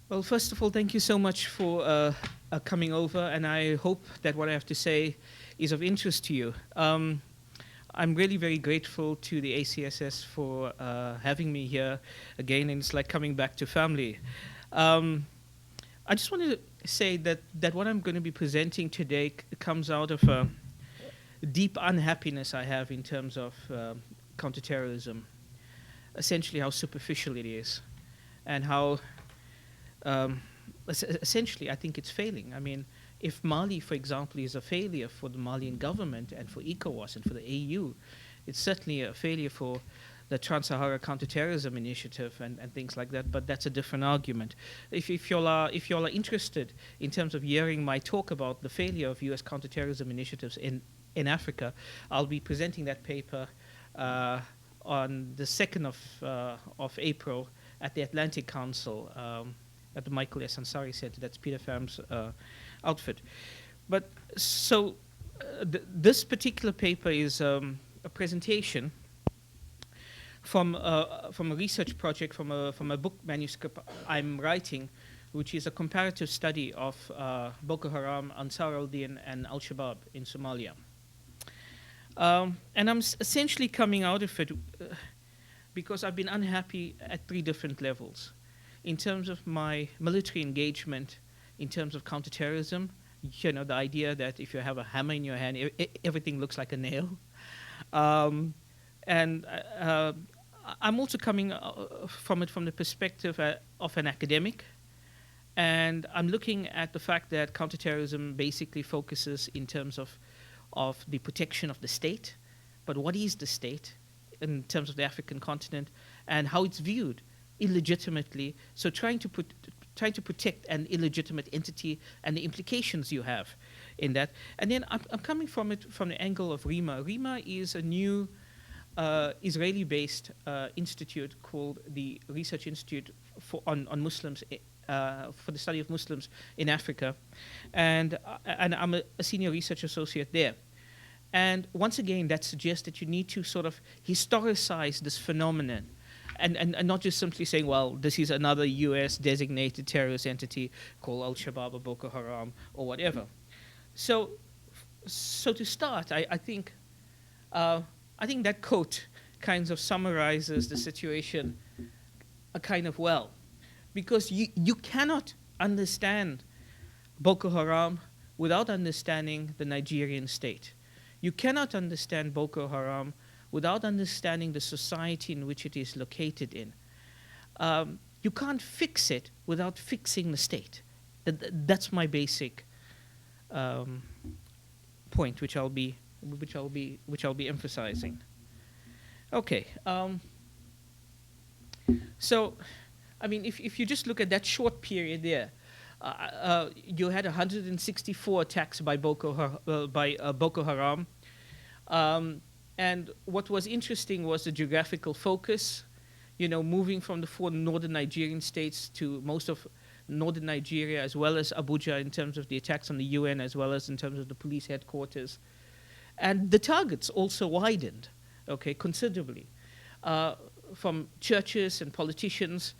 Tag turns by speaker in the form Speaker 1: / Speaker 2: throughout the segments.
Speaker 1: Well, first of all, thank you so much for coming over, and I hope that what I have to say is of interest to you. I'm really very grateful to the ACSS for having me here again, and it's like coming back to family. Um, I just wanted to say that what I'm going to be presenting today comes out of a deep unhappiness I have in terms of counterterrorism, essentially how superficial it is, and how um, essentially, I think it's failing. I mean, if Mali, for example, is a failure for the Malian government and for ECOWAS and for the AU, it's certainly a failure for the Trans-Sahara Counterterrorism Initiative and things like that. But that's a different argument. If you all are interested in terms of hearing my talk about the failure of U.S. counterterrorism initiatives in Africa, I'll be presenting that paper on the 2nd of April at the Atlantic Council. At the Michael S. Ansari Center. That's Peter Pham's outfit. But so this particular paper is a presentation from a research project from a book manuscript I'm writing, which is a comparative study of Boko Haram, Ansar al-Din, and Al-Shabaab in Somalia. And I'm essentially coming out of it because I've been unhappy at 3 different levels. In terms of my military engagement, in terms of counterterrorism, the idea that if you have a hammer in your hand, everything looks like a nail. And I'm also coming from it from the perspective of an academic. And I'm looking at the fact that counterterrorism basically focuses in terms of the protection of the state. But what is the state in terms of the African continent and how it's viewed illegitimately? So trying to protect an illegitimate entity and the implications you have in that. And then I'm coming from it from the angle of RIMA. RIMA is a new Israeli-based institute called the Research Institute on Muslims for the study of Muslims in Africa, and I'm a senior research associate there. And once again, that suggests that you need to sort of historicize this phenomenon. And not just simply saying, well, this is another U.S. designated terrorist entity called Al-Shabaab or Boko Haram or whatever. So to start, I think that quote kind of summarizes the situation kind of well, because you cannot understand Boko Haram without understanding the Nigerian state. You cannot understand Boko Haram without understanding the society in which it is located in. You can't fix it without fixing the state. That's my basic point, which I'll be emphasizing. Okay. So, I mean, if you just look at that short period there, you had 164 attacks by Boko Haram. And what was interesting was the geographical focus, moving from the 4 northern Nigerian states to most of northern Nigeria, as well as Abuja in terms of the attacks on the UN, as well as in terms of the police headquarters. And the targets also widened, considerably, from churches and politicians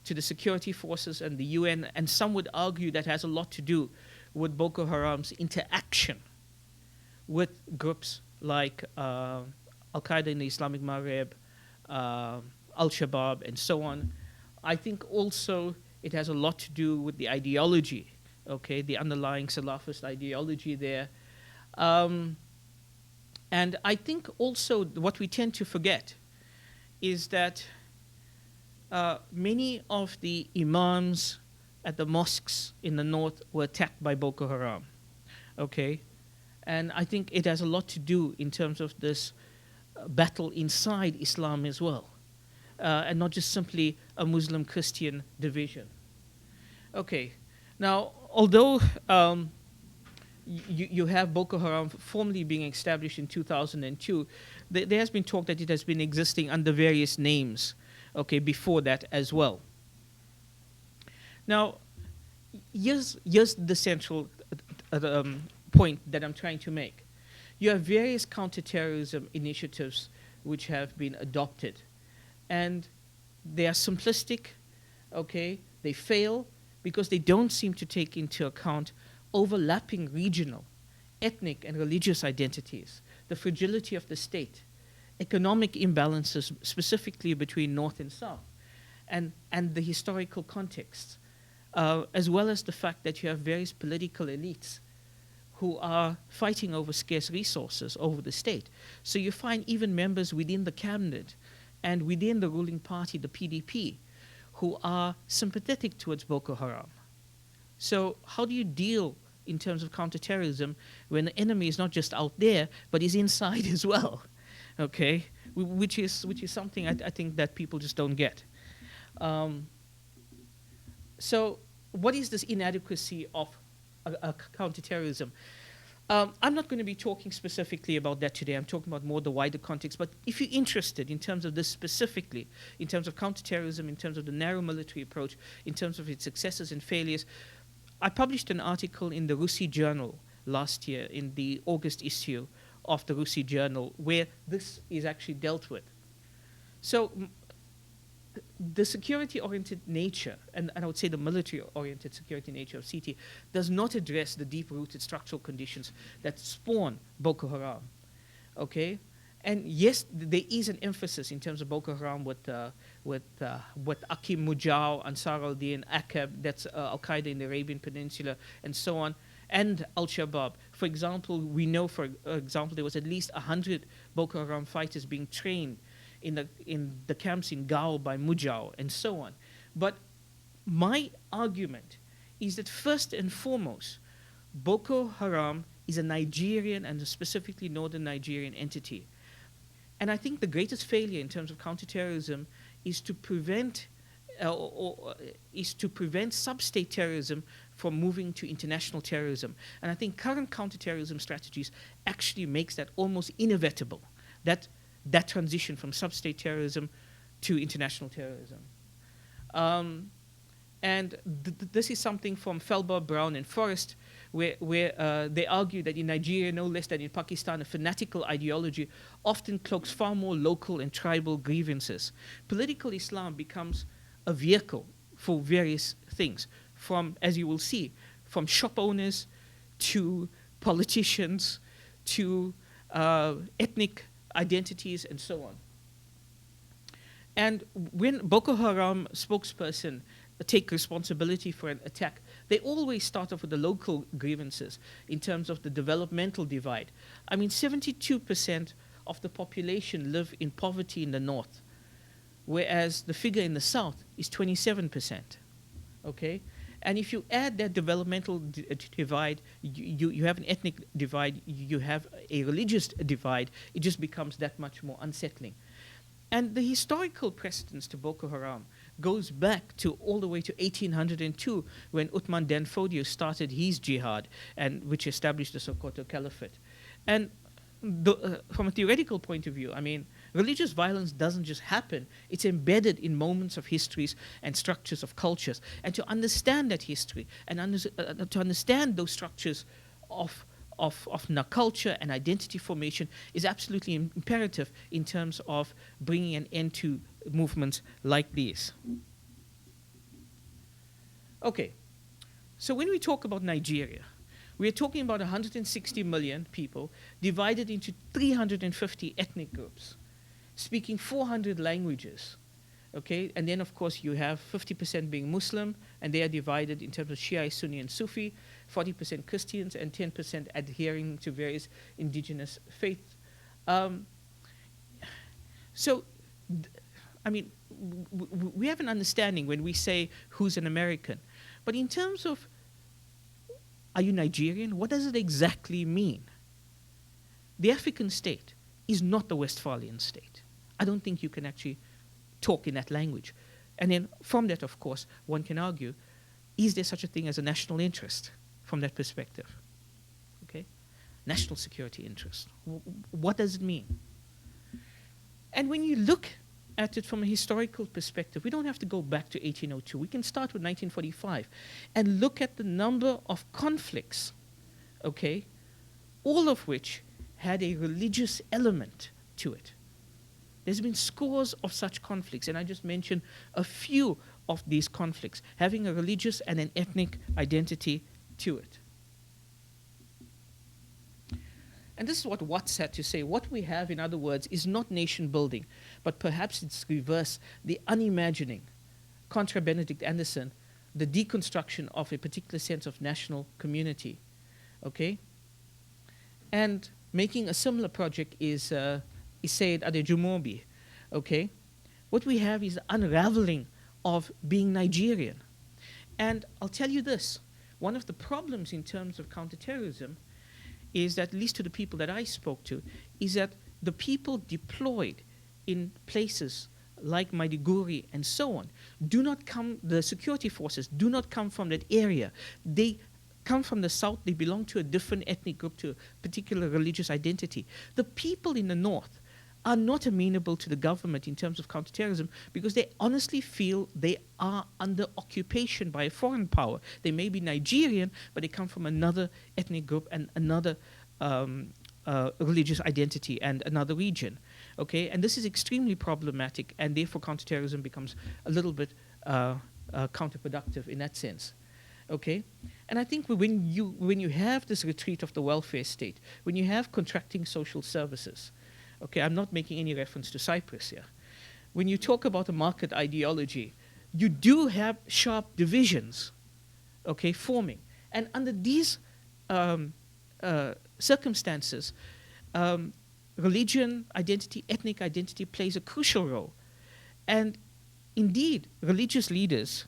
Speaker 1: to the security forces and the UN. And some would argue that has a lot to do with Boko Haram's interaction with groups like Al-Qaeda in the Islamic Maghreb, Al-Shabaab, and so on. I think also it has a lot to do with the ideology, the underlying Salafist ideology there. And I think also what we tend to forget is that many of the imams at the mosques in the north were attacked by Boko Haram, And I think it has a lot to do in terms of this battle inside Islam as well, and not just simply a Muslim-Christian division. Now, although you have Boko Haram formally being established in 2002, there has been talk that it has been existing under various names, before that as well. Now, here's the central point that I'm trying to make. You have various counterterrorism initiatives which have been adopted, and they are simplistic, they fail because they don't seem to take into account overlapping regional, ethnic, and religious identities, the fragility of the state, economic imbalances, specifically between North and South, and the historical context, as well as the fact that you have various political elites who are fighting over scarce resources over the state. So you find even members within the cabinet and within the ruling party, the PDP, who are sympathetic towards Boko Haram. So how do you deal in terms of counterterrorism when the enemy is not just out there, but is inside as well? Okay, which is something I think that people just don't get. So what is this inadequacy of counterterrorism? I'm not going to be talking specifically about that today. I'm talking about more the wider context. But if you're interested in terms of this specifically, in terms of counterterrorism, in terms of the narrow military approach, in terms of its successes and failures, I published an article in the Rusi Journal last year, in the August issue of the Rusi Journal, where this is actually dealt with. So the security-oriented nature, and I would say the military-oriented security nature of CT, does not address the deep-rooted structural conditions that spawn Boko Haram. Okay, and yes, there is an emphasis in terms of Boko Haram with Akim Mujau, Ansar al-Din, Akab, that's Al-Qaeda in the Arabian Peninsula, and so on, and Al-Shabaab. For example, we know, for example, there was at least 100 Boko Haram fighters being trained in the camps in Gao by Mujau, and so on. But my argument is that first and foremost, Boko Haram is a Nigerian and a specifically northern Nigerian entity. And I think the greatest failure in terms of counterterrorism is to prevent sub-state terrorism from moving to international terrorism. And I think current counterterrorism strategies actually makes that almost inevitable, that transition from sub-state terrorism to international terrorism. And this is something from Felber, Brown, and Forrest, where they argue that in Nigeria, no less than in Pakistan, a fanatical ideology often cloaks far more local and tribal grievances. Political Islam becomes a vehicle for various things, from, as you will see, from shop owners to politicians to ethnic identities and so on. And when Boko Haram spokesperson take responsibility for an attack, they always start off with the local grievances in terms of the developmental divide. I mean, 72% of the population live in poverty in the north, whereas the figure in the south is 27%. Okay? And if you add that developmental divide, you have an ethnic divide, you have a religious divide, it just becomes that much more unsettling. And the historical precedence to Boko Haram goes back to all the way to 1802, when Uthman Dan Fodio started his jihad, and which established the Sokoto Caliphate. And from a theoretical point of view, I mean, religious violence doesn't just happen. It's embedded in moments of histories and structures of cultures. And to understand that history and to understand those structures of culture and identity formation is absolutely imperative in terms of bringing an end to movements like these. Okay, so when we talk about Nigeria, we are talking about 160 million people divided into 350 ethnic groups, speaking 400 languages. Okay, and then of course you have 50% being Muslim, and they are divided in terms of Shia, Sunni, and Sufi, 40% Christians, and 10% adhering to various indigenous faiths. I mean, we have an understanding when we say who's an American, but in terms of are you Nigerian, what does it exactly mean? The African state is not the Westphalian state. I don't think you can actually talk in that language. And then from that, of course, one can argue, is there such a thing as a national interest from that perspective? Okay? National security interest. What does it mean? And when you look at it from a historical perspective, we don't have to go back to 1802. We can start with 1945 and look at the number of conflicts, okay, all of which had a religious element to it. There's been scores of such conflicts, and I just mentioned a few of these conflicts, having a religious and an ethnic identity to it. And this is what Watts had to say. What we have, in other words, is not nation building, but perhaps it's reverse, the unimagining, contra Benedict Anderson, the deconstruction of a particular sense of national community. Okay? And making a similar project is Said Adejumobi. Okay? What we have is the unraveling of being Nigerian. And I'll tell you this, one of the problems in terms of counterterrorism is that, at least to the people that I spoke to, is that the people deployed in places like Maiduguri and so on do not come, the security forces do not come from that area. They come from the south, they belong to a different ethnic group, to a particular religious identity. The people in the north are not amenable to the government in terms of counterterrorism because they honestly feel they are under occupation by a foreign power. They may be Nigerian, but they come from another ethnic group and another religious identity and another region. Okay, and this is extremely problematic, and therefore counterterrorism becomes a little bit counterproductive in that sense. Okay, and I think when you have this retreat of the welfare state, when you have contracting social services, okay, I'm not making any reference to Cyprus here. When you talk about a market ideology, you do have sharp divisions, okay, forming. And under these circumstances, religion, identity, ethnic identity plays a crucial role. And indeed, religious leaders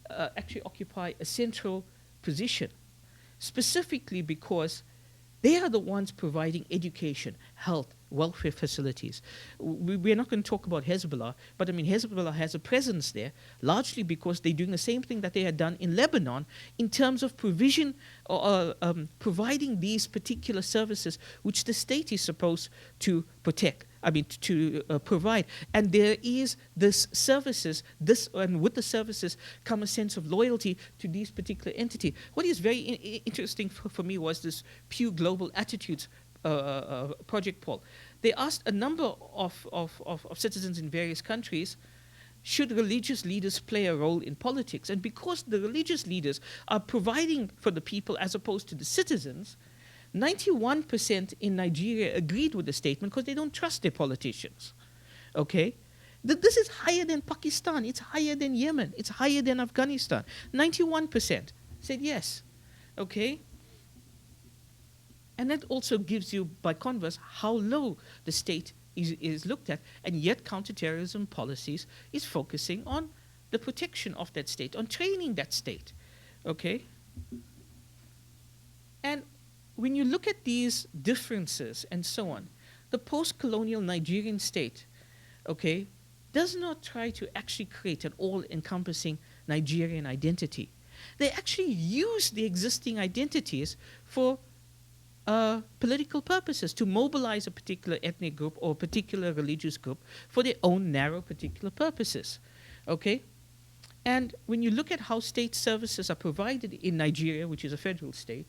Speaker 1: actually occupy a central position, specifically because they are the ones providing education, health, welfare facilities. We're not going to talk about Hezbollah, but I mean, Hezbollah has a presence there, largely because they're doing the same thing that they had done in Lebanon in terms of provision, providing these particular services which the state is supposed to protect. I mean, to provide. And there is this services, and with the services come a sense of loyalty to these particular entity. What is very interesting for me was this Pew Global Attitudes project poll. They asked a number of citizens in various countries, should religious leaders play a role in politics? And because the religious leaders are providing for the people as opposed to the citizens, 91% in Nigeria agreed with the statement because they don't trust their politicians. Okay? This is higher than Pakistan, it's higher than Yemen, it's higher than Afghanistan. 91% said yes. Okay? And that also gives you, by converse, how low the state is looked at, and yet counterterrorism policies is focusing on the protection of that state, on training that state. Okay? And when you look at these differences and so on, the post-colonial Nigerian state, okay, does not try to actually create an all-encompassing Nigerian identity. They actually use the existing identities for political purposes, to mobilize a particular ethnic group or a particular religious group for their own narrow particular purposes. Okay? And when you look at how state services are provided in Nigeria, which is a federal state,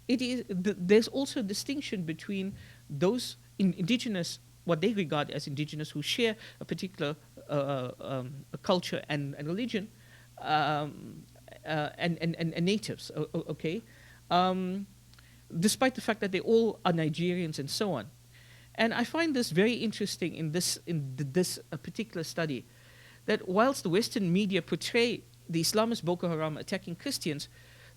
Speaker 1: there's also a distinction between those indigenous, what they regard as indigenous, who share a particular culture and religion, and natives, okay? Despite the fact that they all are Nigerians and so on. And I find this very interesting in this particular study, that whilst the Western media portray the Islamist Boko Haram attacking Christians,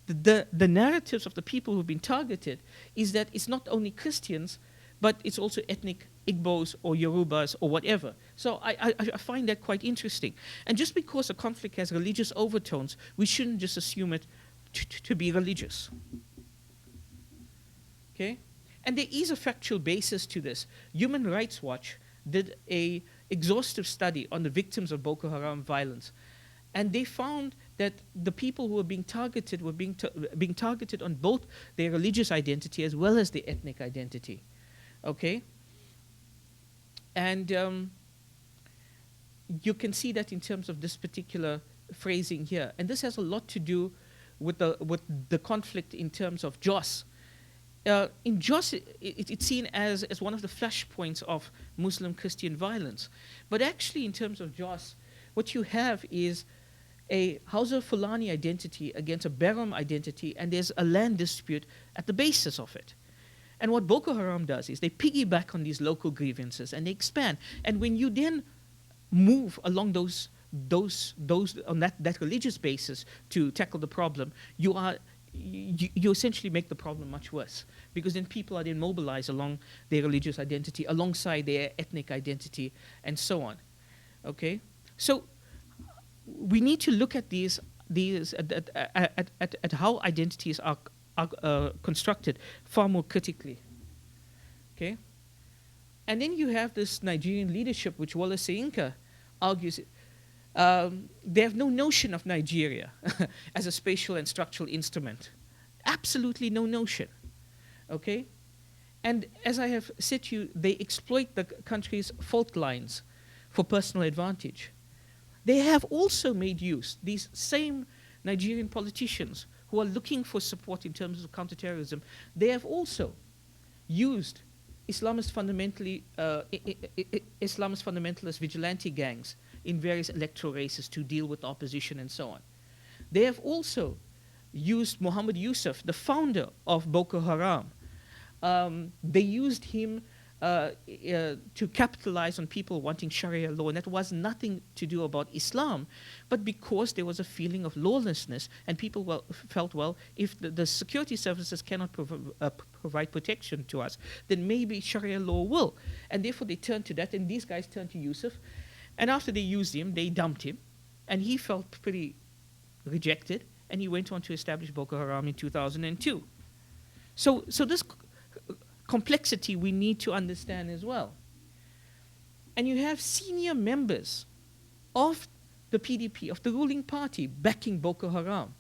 Speaker 1: the narratives of the people who've been targeted is that it's not only Christians, but it's also ethnic Igbos or Yorubas or whatever. So I find that quite interesting. And just because a conflict has religious overtones, we shouldn't just assume it to be religious. Okay? And there is a factual basis to this. Human Rights Watch did an exhaustive study on the victims of Boko Haram violence. And they found that the people who were being targeted were being targeted on both their religious identity as well as their ethnic identity. Okay? And you can see that in terms of this particular phrasing here. And this has a lot to do with the conflict in terms of Jos. In Jos, it's seen as one of the flashpoints of Muslim-Christian violence. But actually, in terms of Jos, what you have is a Hausa Fulani identity against a Beram identity, and there's a land dispute at the basis of it. And what Boko Haram does is they piggyback on these local grievances and they expand. And when you then move along those on that religious basis to tackle the problem, you essentially make the problem much worse, because then people are then mobilized along their religious identity, alongside their ethnic identity, and so on. Okay, so we need to look at these at how identities are constructed far more critically. Okay, and then you have this Nigerian leadership, which Wallace Seinka argues. They have no notion of Nigeria as a spatial and structural instrument. Absolutely no notion. Okay? And as I have said to you, they exploit the country's fault lines for personal advantage. They have also made use, these same Nigerian politicians who are looking for support in terms of counterterrorism, they have also used Islamist fundamentalist vigilante gangs in various electoral races to deal with opposition and so on. They have also used Muhammad Yusuf, the founder of Boko Haram. They used him to capitalize on people wanting Sharia law, and that was nothing to do about Islam, but because there was a feeling of lawlessness, and people felt, well, if the security services cannot provide protection to us, then maybe Sharia law will. And therefore they turned to that, and these guys turned to Yusuf. And after they used him, they dumped him, and he felt pretty rejected, and he went on to establish Boko Haram in 2002. So this complexity we need to understand as well. And you have senior members of the PDP, of the ruling party, backing Boko Haram.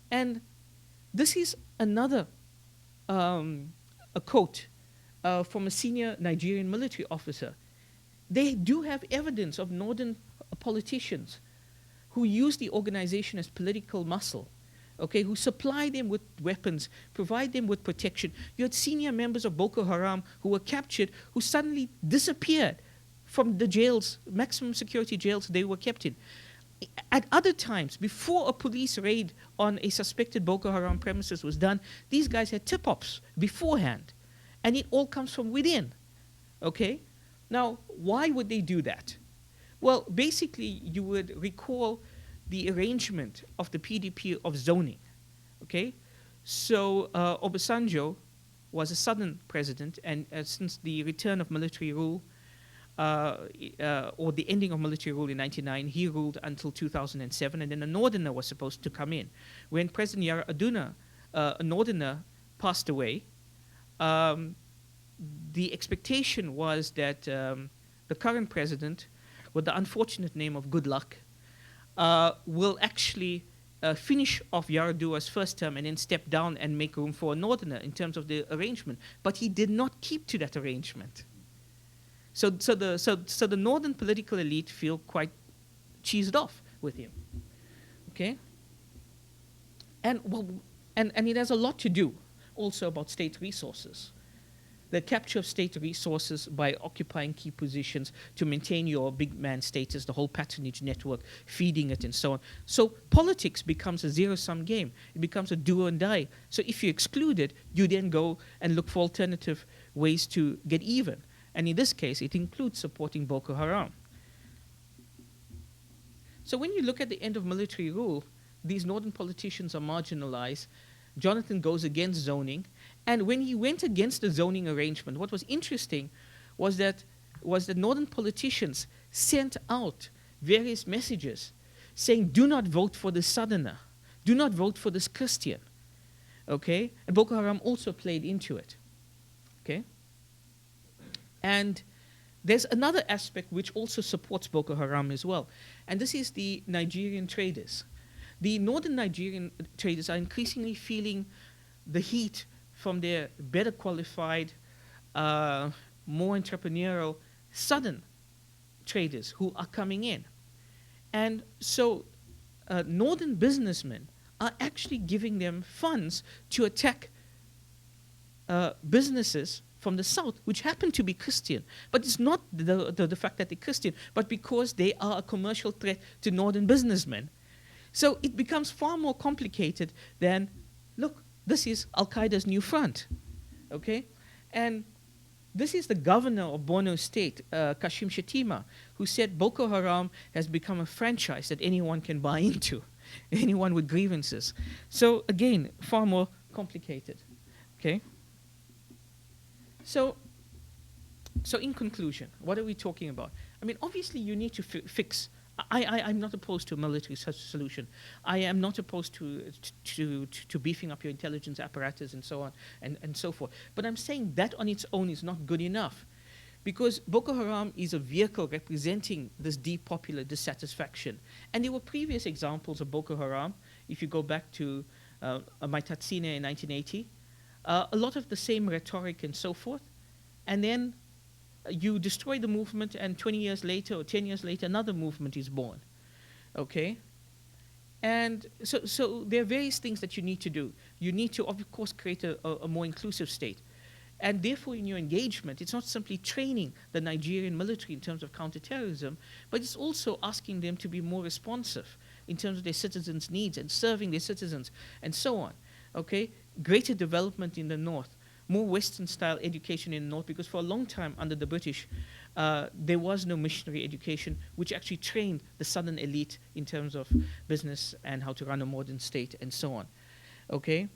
Speaker 1: And this is another a quote from a senior Nigerian military officer. They do have evidence of northern politicians who use the organization as political muscle, okay, who supply them with weapons, provide them with protection. You had senior members of Boko Haram who were captured, who suddenly disappeared from the jails, maximum security jails they were kept in. At other times, before a police raid on a suspected Boko Haram premises was done, these guys had tip-offs beforehand, and it all comes from within, okay? Now, why would they do that? Well, basically, you would recall the arrangement of the PDP of zoning, okay? So Obasanjo was a southern president, and since the return of military rule, or the ending of military rule in 1999, he ruled until 2007, and then a northerner was supposed to come in. When President Yar'Adua, a northerner, passed away, the expectation was that the current president, with the unfortunate name of Good Luck, will actually finish off Yar'Adua's first term and then step down and make room for a northerner in terms of the arrangement. But he did not keep to that arrangement. So the northern political elite feel quite cheesed off with him. Okay? And it has a lot to do also about state resources. The capture of state resources by occupying key positions to maintain your big man status, the whole patronage network, feeding it and so on. So politics becomes a zero-sum game. It becomes a do or die. So if you exclude it, you then go and look for alternative ways to get even. And in this case, it includes supporting Boko Haram. So when you look at the end of military rule, these northern politicians are marginalized. Jonathan goes against zoning. And when he went against the zoning arrangement, what was interesting was that northern politicians sent out various messages saying, do not vote for the southerner. Do not vote for this Christian. Okay? And Boko Haram also played into it. Okay? And there's another aspect which also supports Boko Haram as well. And this is the Nigerian traders. The northern Nigerian traders are increasingly feeling the heat from their better qualified, more entrepreneurial southern traders who are coming in. And so northern businessmen are actually giving them funds to attack businesses from the south, which happen to be Christian. But it's not the fact that they're Christian, but because they are a commercial threat to northern businessmen. So it becomes far more complicated than, look, this is Al-Qaeda's new front, okay? And this is the governor of Borno State, Kashim Shettima, who said Boko Haram has become a franchise that anyone can buy into, anyone with grievances. So again, far more complicated, okay? So in conclusion, what are we talking about? I mean, obviously you need to fix. I'm not opposed to a military solution. I am not opposed to beefing up your intelligence apparatus and so on and so forth. But I'm saying that on its own is not good enough, because Boko Haram is a vehicle representing this deep popular dissatisfaction. And there were previous examples of Boko Haram. If you go back to Maitatsine in 1980, a lot of the same rhetoric and so forth. And then you destroy the movement, and 20 years later or 10 years later, another movement is born, okay? And so there are various things that you need to do. You need to, of course, create a more inclusive state. And therefore, in your engagement, it's not simply training the Nigerian military in terms of counterterrorism, but it's also asking them to be more responsive in terms of their citizens' needs and serving their citizens and so on, okay? Greater development in the north, more Western-style education in the north, because for a long time under the British, there was no missionary education, which actually trained the southern elite in terms of business and how to run a modern state and so on, okay?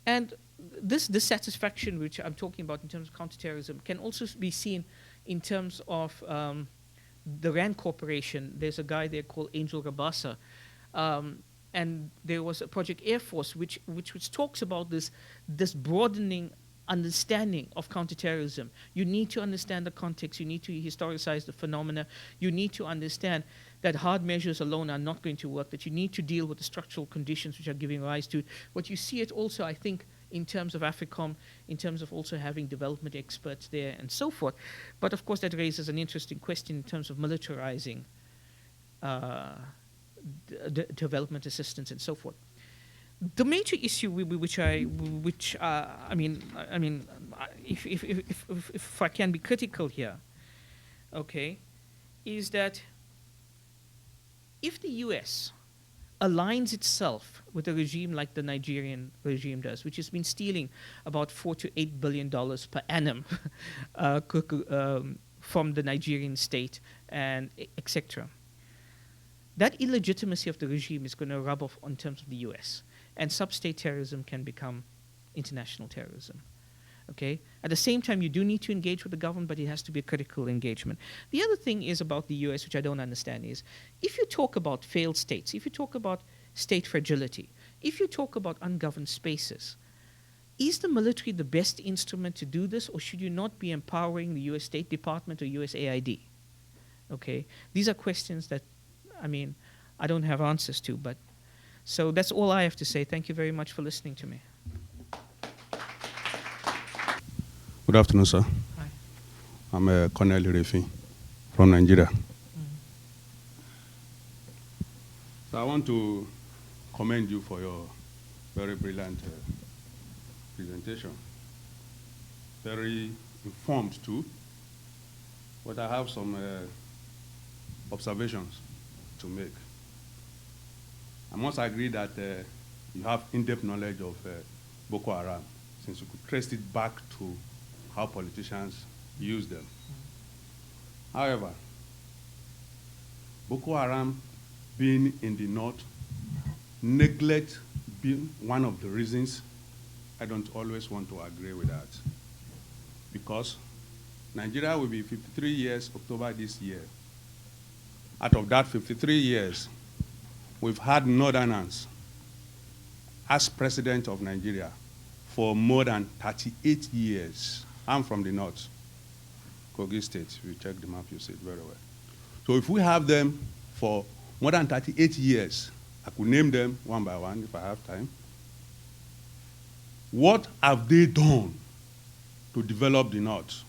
Speaker 1: And this dissatisfaction, which I'm talking about in terms of counterterrorism, can also be seen in terms of the RAND Corporation. There's a guy there called Angel Rabasa, and there was a Project Air Force, which talks about this broadening understanding of counterterrorism. You need to understand the context. You need to historicize the phenomena. You need to understand that hard measures alone are not going to work, that you need to deal with the structural conditions which are giving rise to it. But you see it also, I think, in terms of AFRICOM, in terms of also having development experts there and so forth. But of course, that raises an interesting question in terms of militarizing development assistance and so forth. The major issue if I can be critical here, okay, is that if the US aligns itself with a regime like the Nigerian regime does, which has been stealing about $4 to $8 billion per annum from the Nigerian state and etc., that illegitimacy of the regime is going to rub off on terms of the US. And sub-state terrorism can become international terrorism, okay? At the same time, you do need to engage with the government, but it has to be a critical engagement. The other thing is about the US, which I don't understand, is if you talk about failed states, if you talk about state fragility, if you talk about ungoverned spaces, is the military the best instrument to do this, or should you not be empowering the US State Department or USAID? Okay? These are questions that, I don't have answers to, but so that's all I have to say. Thank you very much for listening to me.
Speaker 2: Good afternoon, sir.
Speaker 1: Hi.
Speaker 2: I'm Colonel Refi from Nigeria. So I want to commend you for your very brilliant presentation. Very informed too, but I have some observations to make. I must agree that you have in-depth knowledge of Boko Haram, since you could trace it back to how politicians use them. However, Boko Haram being in the north, neglect being one of the reasons I don't always want to agree with that. Because Nigeria will be 53 years October this year. Out of that 53 years, we've had Northerners as president of Nigeria for more than 38 years. I'm from the north, Kogi State. If you check the map, you see it very well. So if we have them for more than 38 years, I could name them one by one if I have time. What have they done to develop the north?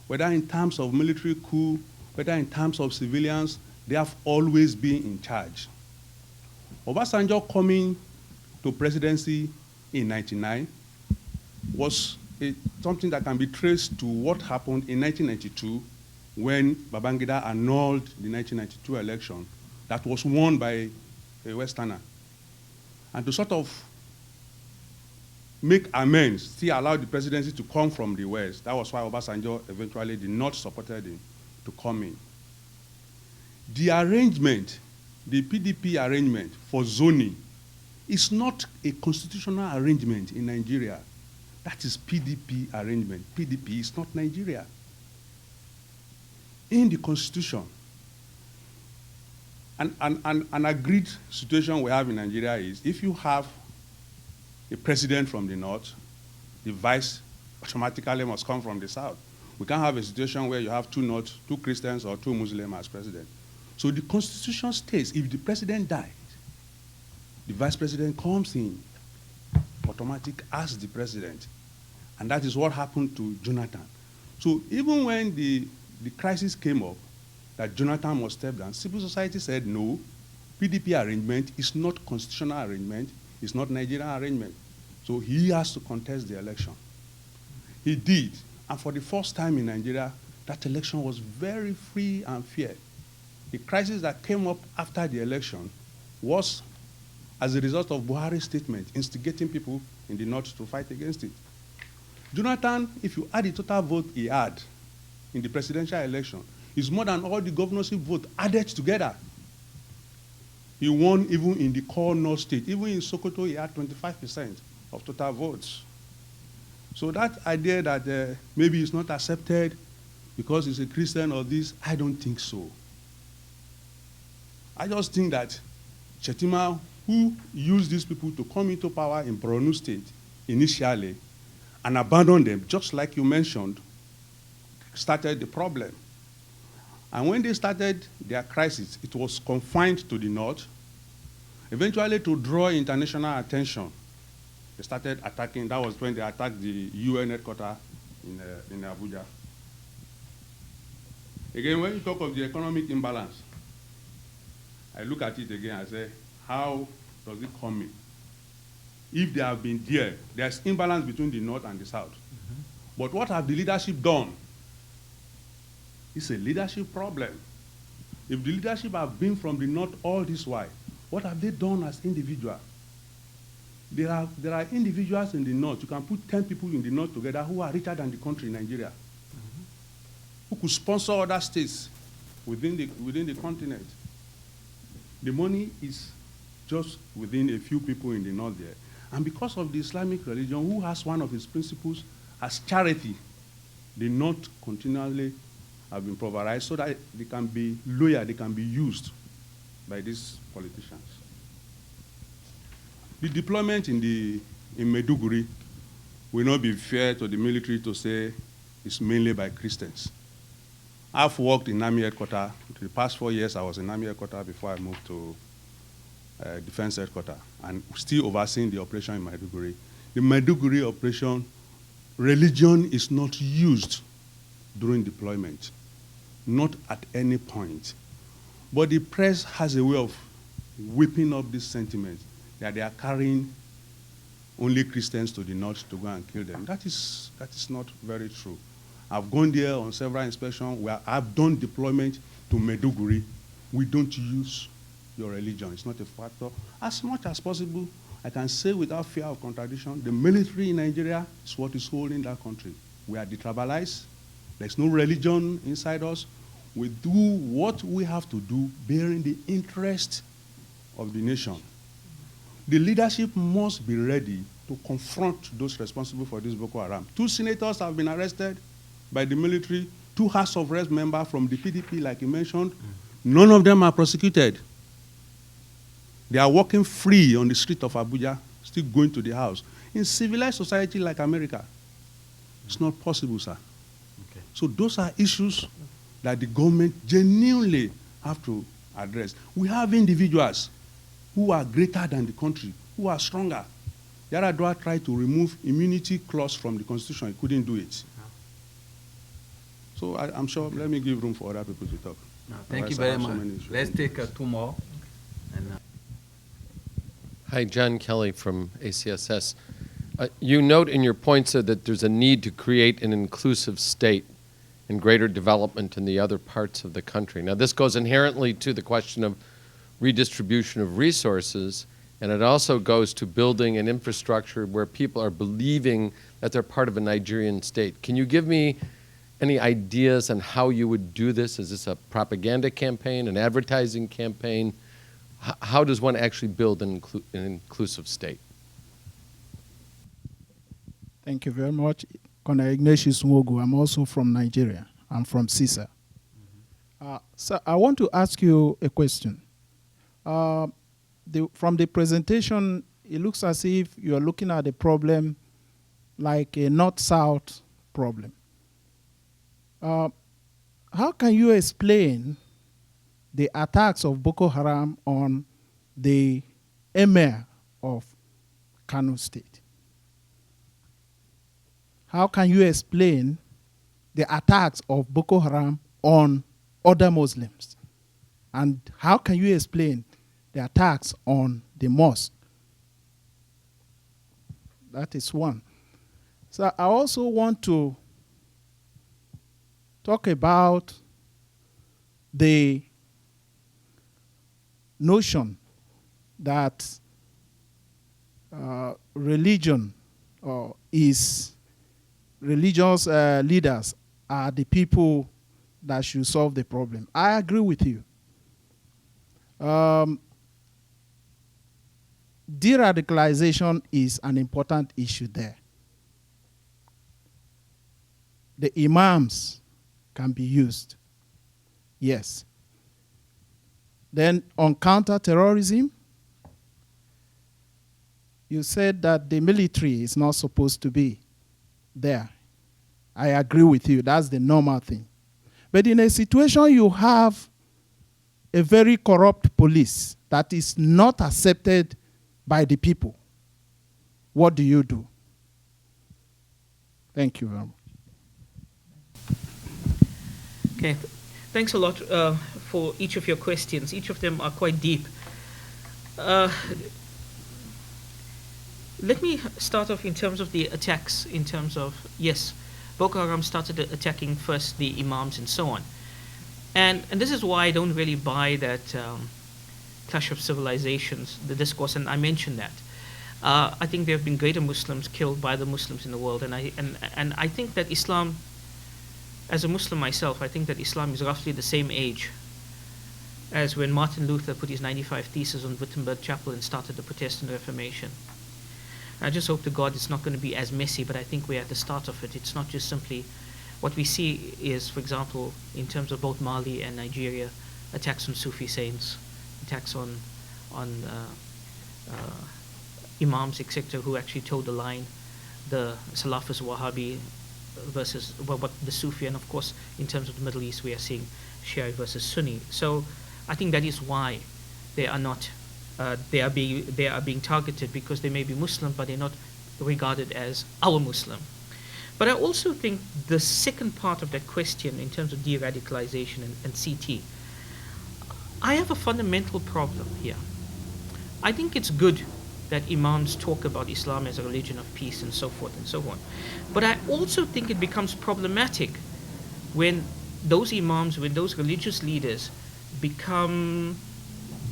Speaker 2: Whether in terms of military coup, whether in terms of civilians, they have always been in charge. Obasanjo coming to presidency in 1999 was something that can be traced to what happened in 1992 when Babangida annulled the 1992 election that was won by a Westerner. And to sort of make amends, still allow the presidency to come from the West. That was why Obasanjo eventually did not support him to come in. The arrangement, the PDP arrangement for zoning, is not a constitutional arrangement in Nigeria. That is PDP arrangement. PDP is not Nigeria. In the constitution, an agreed situation we have in Nigeria is if you have a president from the north, the vice automatically must come from the south. We can't have a situation where you have two Christians or two Muslims as president. So the constitution states if the president dies, the vice president comes in, automatic as the president. And that is what happened to Jonathan. So even when the crisis came up, that Jonathan must step down, civil society said no, PDP arrangement is not constitutional arrangement, it's not Nigerian arrangement. So he has to contest the election. He did, and for the first time in Nigeria, that election was very free and fair. The crisis that came up after the election was as a result of Buhari's statement, instigating people in the north to fight against it. Jonathan, if you add the total vote he had in the presidential election, is more than all the governorship votes added together. He won even in the core north state. Even in Sokoto, he had 25% of total votes. So that idea that maybe it's not accepted because he's a Christian or this, I don't think so. I just think that Chetima, who used these people to come into power in Borno State initially and abandoned them, just like you mentioned, started the problem. And when they started their crisis, it was confined to the north. Eventually, to draw international attention, they started attacking. That was when they attacked the UN headquarters in Abuja. Again, when you talk of the economic imbalance, I look at it again and say, how does it come in? If they have been there, there's imbalance between the north and the south. Mm-hmm. But what have the leadership done? It's a leadership problem. If the leadership have been from the north all this while, what have they done as individuals? There are individuals in the north. You can put 10 people in the north together who are richer than the country, Nigeria, mm-hmm. who could sponsor other states within the continent. The money is just within a few people in the north there. And because of the Islamic religion, who has one of its principles as charity, the north continually have been pulverized so that they can be loyal, they can be used by these politicians. The deployment in Maiduguri will not be fair to the military to say it's mainly by Christians. I've worked in Army headquarters. The past 4 years, I was in Army headquarters before I moved to Defense headquarters, and still overseeing the operation in Maiduguri. The Maiduguri operation, religion is not used during deployment, not at any point. But the press has a way of whipping up this sentiment that they are carrying only Christians to the north to go and kill them. That is not very true. I've gone there on several inspections where I've done deployment to Maiduguri. We don't use your religion. It's not a factor. As much as possible, I can say without fear of contradiction, the military in Nigeria is what is holding that country. We are detribalized. There's no religion inside us. We do what we have to do, bearing the interest of the nation. The leadership must be ready to confront those responsible for this Boko Haram. 2 senators have been arrested by the military, 2 House of Reps members from the PDP, like you mentioned. None of them are prosecuted. They are walking free on the street of Abuja, still going to the house. In civilized society like America, it's not possible, sir. Okay. So those are issues that the government genuinely have to address. We have individuals who are greater than the country, who are stronger. Yaradua tried to remove immunity clause from the Constitution. He couldn't do it. So I'm sure, let me give room for other people to talk.
Speaker 3: No, thank you very much. Let's take 2 more.
Speaker 4: Hi, John Kelly from ACSS. You note in your points that there's a need to create an inclusive state and greater development in the other parts of the country. Now, this goes inherently to the question of redistribution of resources, and it also goes to building an infrastructure where people are believing that they're part of a Nigerian state. Can you give me any ideas on how you would do this? Is this a propaganda campaign, an advertising campaign? How does one actually build an inclusive state?
Speaker 5: Thank you very much. Kona Ignatius Nwogu. I'm also from Nigeria. I'm from CISA. So I want to ask you a question. From the presentation, it looks as if you're looking at the problem like a north-south problem. How can you explain the attacks of Boko Haram on the emir of Kano State? How can you explain the attacks of Boko Haram on other Muslims? And how can you explain the attacks on the mosque? That is one. So I also want to talk about the notion that religion is religious leaders are the people that should solve the problem. I agree with you. De-radicalization is an important issue there. The imams can be used. Yes. Then on counterterrorism, you said that the military is not supposed to be there. I agree with you. That's the normal thing. But in a situation you have a very corrupt police that is not accepted by the people, what do you do? Thank you very much.
Speaker 1: Okay, thanks a lot for each of your questions. Each of them are quite deep. Let me start off in terms of the attacks, in terms of, yes, Boko Haram started attacking first the imams and so on. And this is why I don't really buy that clash of civilizations, the discourse, and I mentioned that. I think there have been greater Muslims killed by the Muslims in the world, and I think that Islam, as a Muslim myself, I think that Islam is roughly the same age as when Martin Luther put his 95 Theses on Wittenberg Chapel and started the Protestant Reformation. I just hope to God it's not going to be as messy, but I think we're at the start of it. It's not just simply what we see is, for example, in terms of both Mali and Nigeria, attacks on Sufi saints, attacks on imams, etc., who actually toe the line, the Salafist Wahhabi versus what the Sufi, and of course, in terms of the Middle East, we are seeing Shia versus Sunni. So I think that is why they are not. They are being targeted because they may be Muslim, but they're not regarded as our Muslim. But I also think the second part of that question, in terms of de-radicalization and CT, I have a fundamental problem here. I think it's good that imams talk about Islam as a religion of peace and so forth and so on. But I also think it becomes problematic when those imams, when those religious leaders become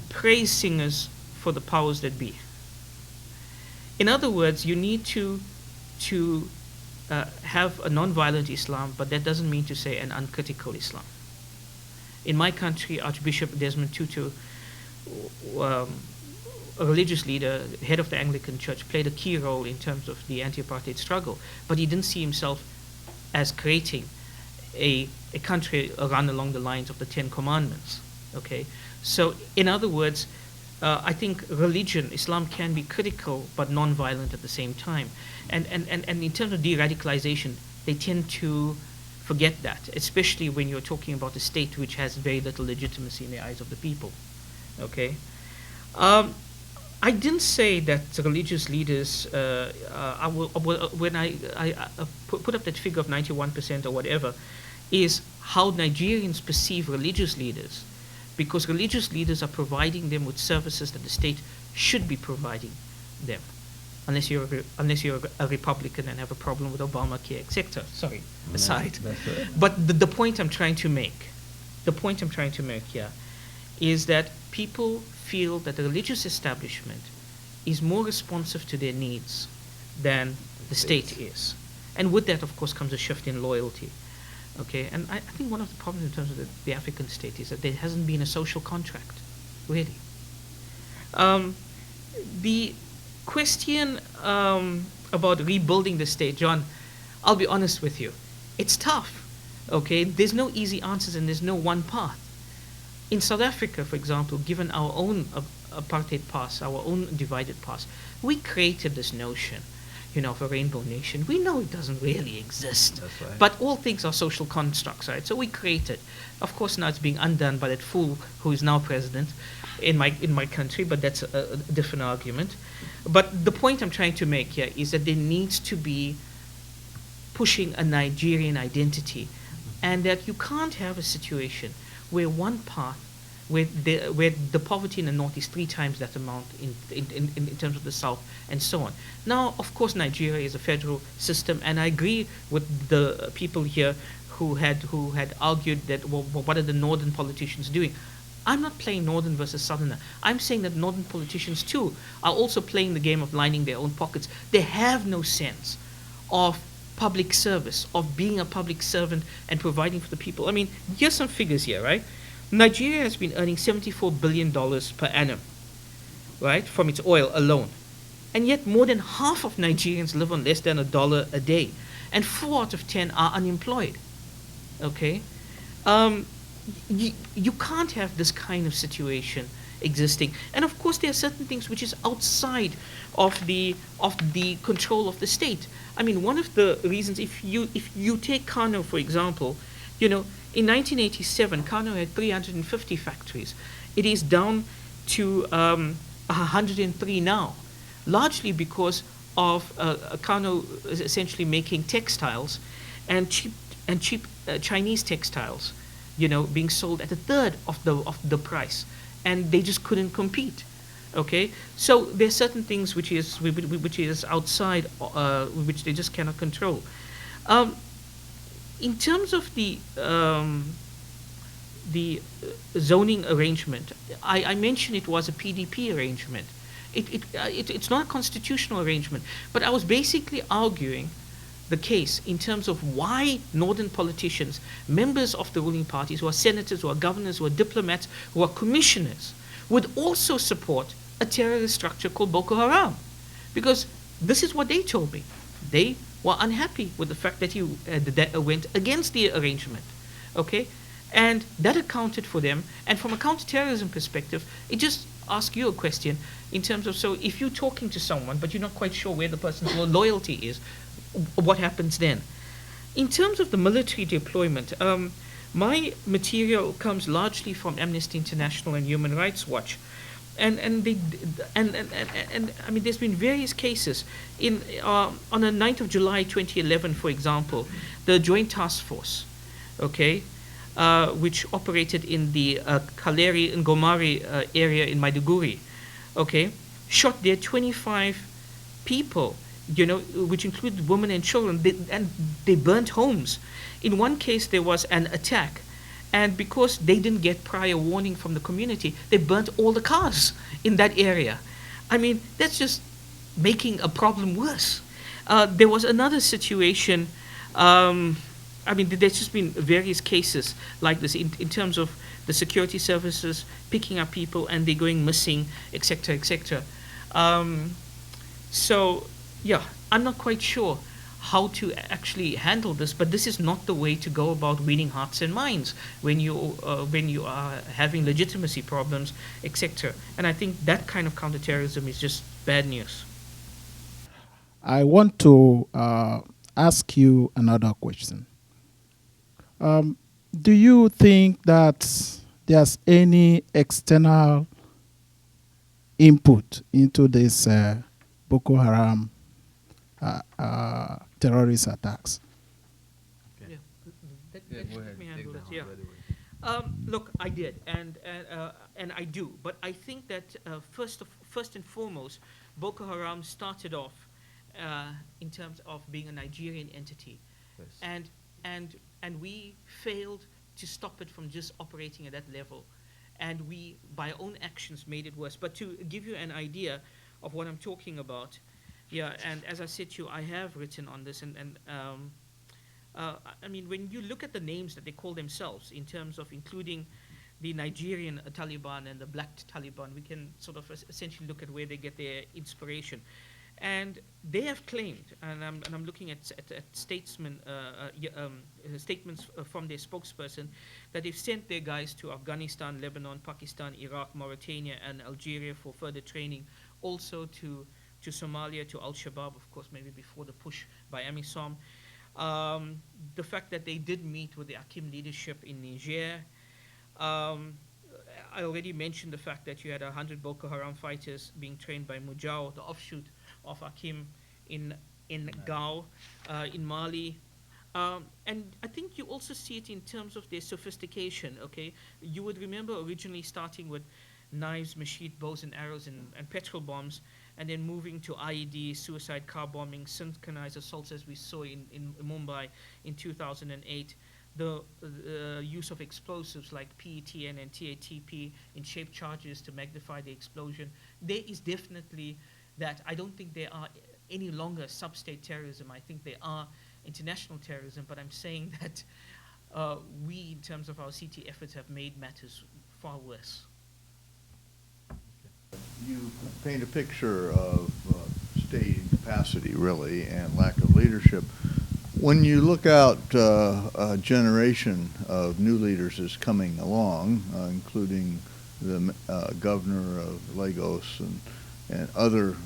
Speaker 1: praise singers for the powers that be. In other words, you need to have a non-violent Islam, but that doesn't mean to say an uncritical Islam. In my country, Archbishop Desmond Tutu, a religious leader, head of the Anglican Church, played a key role in terms of the anti-apartheid struggle, but he didn't see himself as creating a country run along the lines of the Ten Commandments. Okay, so in other words, I think religion, Islam, can be critical but non-violent at the same time. And in terms of de-radicalization, they tend to forget that, especially when you're talking about a state which has very little legitimacy in the eyes of the people. Okay, I didn't say that religious leaders. When I put up that figure of 91% or whatever, is how Nigerians perceive religious leaders. Because religious leaders are providing them with services that the state should be providing them, unless you're a Republican and have a problem with Obamacare, etc. Sorry, aside.
Speaker 3: That's right.
Speaker 1: But the point I'm trying to make, here, is that people feel that the religious establishment is more responsive to their needs than the state is. And with that, of course, comes a shift in loyalty. Okay, and I think one of the problems in terms of the African state is that there hasn't been a social contract, really. The question about rebuilding the state, John, I'll be honest with you, it's tough. Okay, there's no easy answers and there's no one path. In South Africa, for example, given our own apartheid past, our own divided past, we created this notion, of a rainbow nation. We know it doesn't really exist.
Speaker 3: That's right.
Speaker 1: But all things are social constructs, right? So we created. Of course, now it's being undone by that fool who is now president in my country, but that's a different argument. But the point I'm trying to make here is that there needs to be pushing a Nigerian identity, and that you can't have a situation where one path, where the poverty in the north is 3 times that amount in terms of the south, and so on. Now, of course, Nigeria is a federal system, and I agree with the people here who had argued that, well, what are the northern politicians doing? I'm not playing northern versus southerner. I'm saying that northern politicians too are also playing the game of lining their own pockets. They have no sense of public service, of being a public servant and providing for the people. I mean, here's some figures here, right? Nigeria has been earning $74 billion per annum, right, from its oil alone. And yet more than half of Nigerians live on less than $1 a day. And 4 out of 10 are unemployed. Okay? You can't have this kind of situation existing. And of course there are certain things which is outside of the control of the state. I mean, one of the reasons, if you take Kano, for example, in 1987, Kano had 350 factories. It is down to 103 now, largely because of Kano essentially making textiles and cheap Chinese textiles, being sold at 1/3 of the price, and they just couldn't compete. Okay, so there's certain things which is outside, which they just cannot control. In terms of the zoning arrangement, I mentioned it was a PDP arrangement. It's not a constitutional arrangement, but I was basically arguing the case in terms of why northern politicians, members of the ruling parties, who are senators, who are governors, who are diplomats, who are commissioners, would also support a terrorist structure called Boko Haram. Because this is what they told me. They were unhappy with the fact that that went against the arrangement. Okay? And that accounted for them. And from a counterterrorism perspective, it just asks you a question in terms of, so if you're talking to someone, but you're not quite sure where the person's loyalty is, what happens then? In terms of the military deployment, my material comes largely from Amnesty International and Human Rights Watch. And I mean, there's been various cases. On the 9th of July 2011, for example, the Joint Task Force, okay, which operated in the Kaleri and Gomari area in Maiduguri, okay, shot dead 25 people, which included women and children, and they burnt homes. In one case, there was an attack, and because they didn't get prior warning from the community, they burnt all the cars in that area. I mean, that's just making a problem worse. There was another situation, I mean, there's just been various cases like this in terms of the security services picking up people and they going missing, etc., etc. So, yeah, I'm not quite sure how to actually handle this, but this is not the way to go about winning hearts and minds when you are having legitimacy problems, etc. And I think that kind of counterterrorism is just bad news.
Speaker 5: I want to ask you another question. Do you think that there's any external input into this Boko Haram terrorist attacks?
Speaker 1: Yeah. Look, I did, and I do, but I think that first and foremost, Boko Haram started off in terms of being a Nigerian entity, yes. and we failed to stop it from just operating at that level, and we, by our own actions, made it worse. But to give you an idea of what I'm talking about, yeah, and as I said to you, I have written on this, I mean, when you look at the names that they call themselves, in terms of including the Nigerian Taliban and the black Taliban, we can sort of essentially look at where they get their inspiration. And they have claimed, and I'm looking at statements from their spokesperson, that they've sent their guys to Afghanistan, Lebanon, Pakistan, Iraq, Mauritania, and Algeria for further training, also to Somalia, to Al-Shabaab, of course, maybe before the push by AMISOM. The fact that they did meet with the Akim leadership in Niger. I already mentioned the fact that you had 100 Boko Haram fighters being trained by Mujao, the offshoot of Akim in Gao, in Mali. And I think you also see it in terms of their sophistication, okay? You would remember originally starting with knives, machete, bows and arrows and petrol bombs, and then moving to IED, suicide car bombing, synchronized assaults as we saw in Mumbai in 2008. The use of explosives like PETN and TATP in shaped charges to magnify the explosion. There is definitely that. I don't think they are any longer sub-state terrorism. I think they are international terrorism, but I'm saying that we, in terms of our CT efforts, have made matters far worse.
Speaker 6: You paint a picture of state incapacity, really, and lack of leadership. When you look out, a generation of new leaders is coming along, including the governor of Lagos and other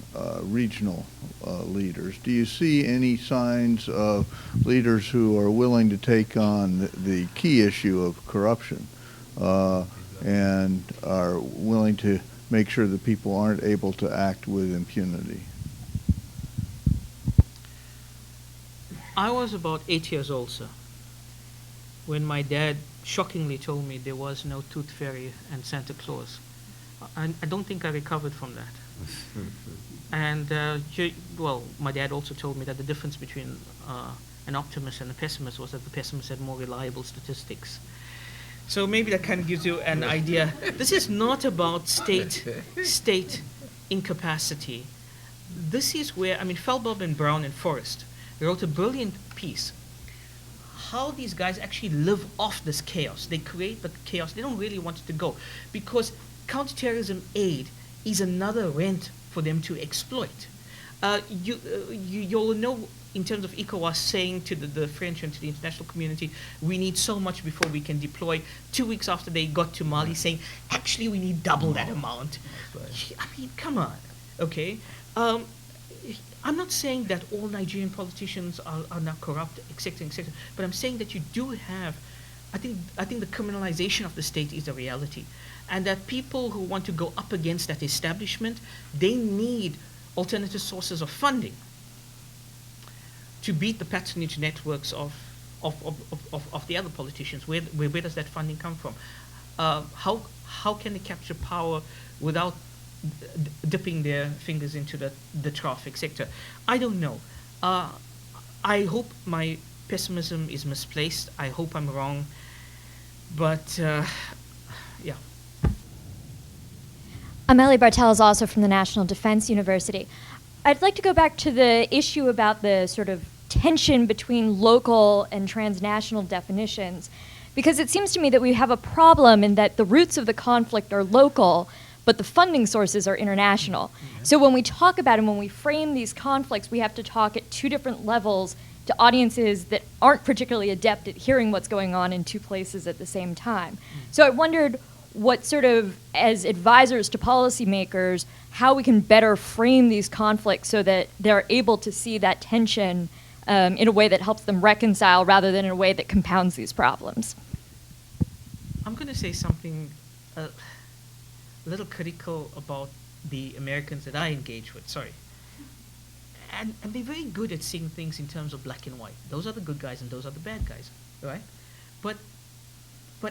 Speaker 6: regional leaders. Do you see any signs of leaders who are willing to take on the key issue of corruption and are willing to make sure that people aren't able to act with impunity?
Speaker 1: I was about 8 years old, sir, when my dad shockingly told me there was no tooth fairy and Santa Claus. I don't think I recovered from that. And, well, my dad also told me that the difference between an optimist and a pessimist was that the pessimist had more reliable statistics. So maybe that kind of gives you an idea. This is not about state incapacity. This is where, I mean, Feldbaum and Brown and Forrest, they wrote a brilliant piece. How these guys actually live off this chaos. They create the chaos. They don't really want it to go, because counterterrorism aid is another rent for them to exploit. You'll know, in terms of ECOWAS saying to the French and to the international community, we need so much before we can deploy. 2 weeks after they got to Mali, saying, actually, we need double that amount. Right. I mean, come on, okay? I'm not saying that all Nigerian politicians are now corrupt, etc., etc., but I'm saying that you do have, I think the criminalization of the state is a reality, and that people who want to go up against that establishment, they need alternative sources of funding to beat the patronage networks of the other politicians. Where does that funding come from? How can they capture power without dipping their fingers into the traffic sector? I don't know. I hope my pessimism is misplaced. I hope I'm wrong. But, yeah.
Speaker 7: Amelie Bartel is also from the National Defense University. I'd like to go back to the issue about the sort of tension between local and transnational definitions, because it seems to me that we have a problem in that the roots of the conflict are local, but the funding sources are international. So when we talk about and when we frame these conflicts, we have to talk at two different levels to audiences that aren't particularly adept at hearing what's going on in two places at the same time. So I wondered what sort of, as advisors to policymakers, how we can better frame these conflicts so that they're able to see that tension in a way that helps them reconcile rather than in a way that compounds these problems.
Speaker 1: I'm going to say something a little critical about the Americans that I engage with, sorry. And they're very good at seeing things in terms of black and white. Those are the good guys and those are the bad guys, right? But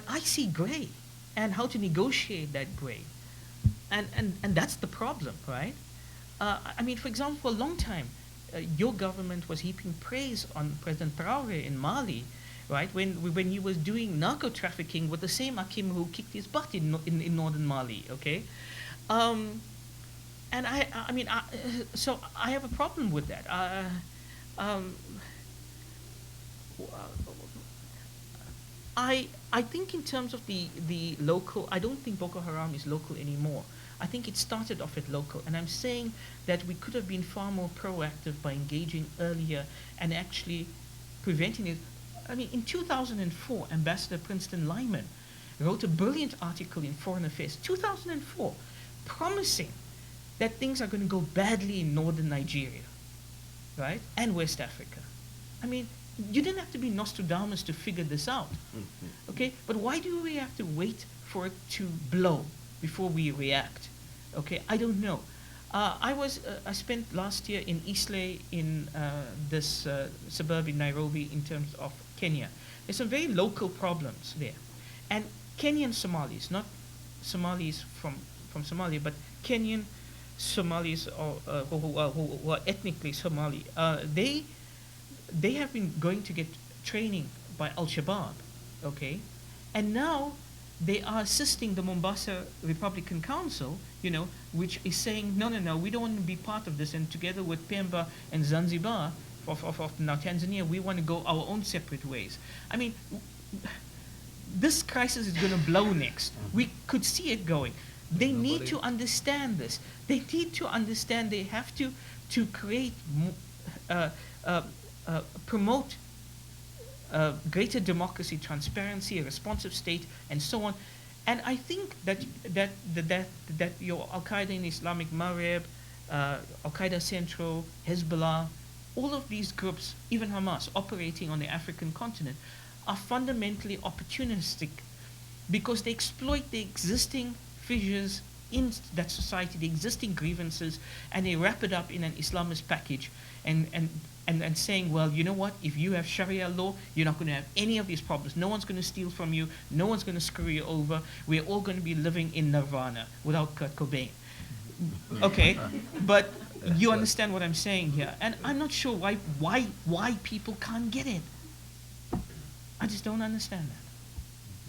Speaker 1: I see gray and how to negotiate that gray. And that's the problem, right? I mean, for example, for a long time, your government was heaping praise on President Traoré in Mali right? When he was doing narco trafficking with the same Akim who kicked his butt in northern Mali, okay? And so I have a problem with that. I think in terms of the local, I don't think Boko Haram is local anymore. I think it started off at local, and I'm saying that we could have been far more proactive by engaging earlier and actually preventing it. I mean, in 2004, Ambassador Princeton Lyman wrote a brilliant article in Foreign Affairs, 2004, promising that things are going to go badly in northern Nigeria, right, and West Africa. I mean, you didn't have to be Nostradamus to figure this out, okay? But why do we have to wait for it to blow before we react? Okay, I don't know. I spent last year in Eastleigh in this suburb in Nairobi in terms of Kenya. There's some very local problems there. And Kenyan Somalis, not Somalis from Somalia, but Kenyan Somalis who are ethnically Somali, they have been going to get training by Al-Shabaab, okay? And now they are assisting the Mombasa Republican Council, which is saying, no, we don't want to be part of this. And together with Pemba and Zanzibar, of now Tanzania, we want to go our own separate ways. I mean, this crisis is going to blow next. We could see it going. They need to understand this. They need to understand they have to create, promote greater democracy, transparency, a responsive state, and so on. And I think that your Al-Qaeda in Islamic Maghreb, Al-Qaeda Central, Hezbollah, all of these groups, even Hamas, operating on the African continent, are fundamentally opportunistic because they exploit the existing fissures in that society, the existing grievances, and they wrap it up in an Islamist package and saying, well, you know what, if you have Sharia law, you're not going to have any of these problems. No one's going to steal from you. No one's going to screw you over. We're all going to be living in nirvana without Kurt Cobain. Okay, but you understand what I'm saying here. And I'm not sure why people can't get it. I just don't understand that.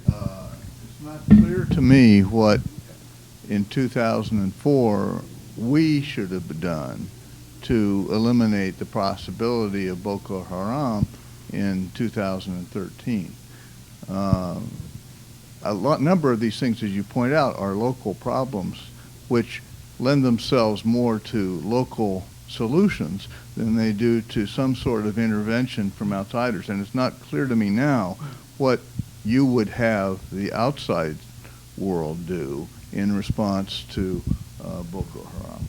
Speaker 6: It's not clear to me what in 2004 we should have done to eliminate the possibility of Boko Haram in 2013. Number of these things, as you point out, are local problems which lend themselves more to local solutions than they do to some sort of intervention from outsiders. And it's not clear to me now what you would have the outside world do in response to Boko Haram.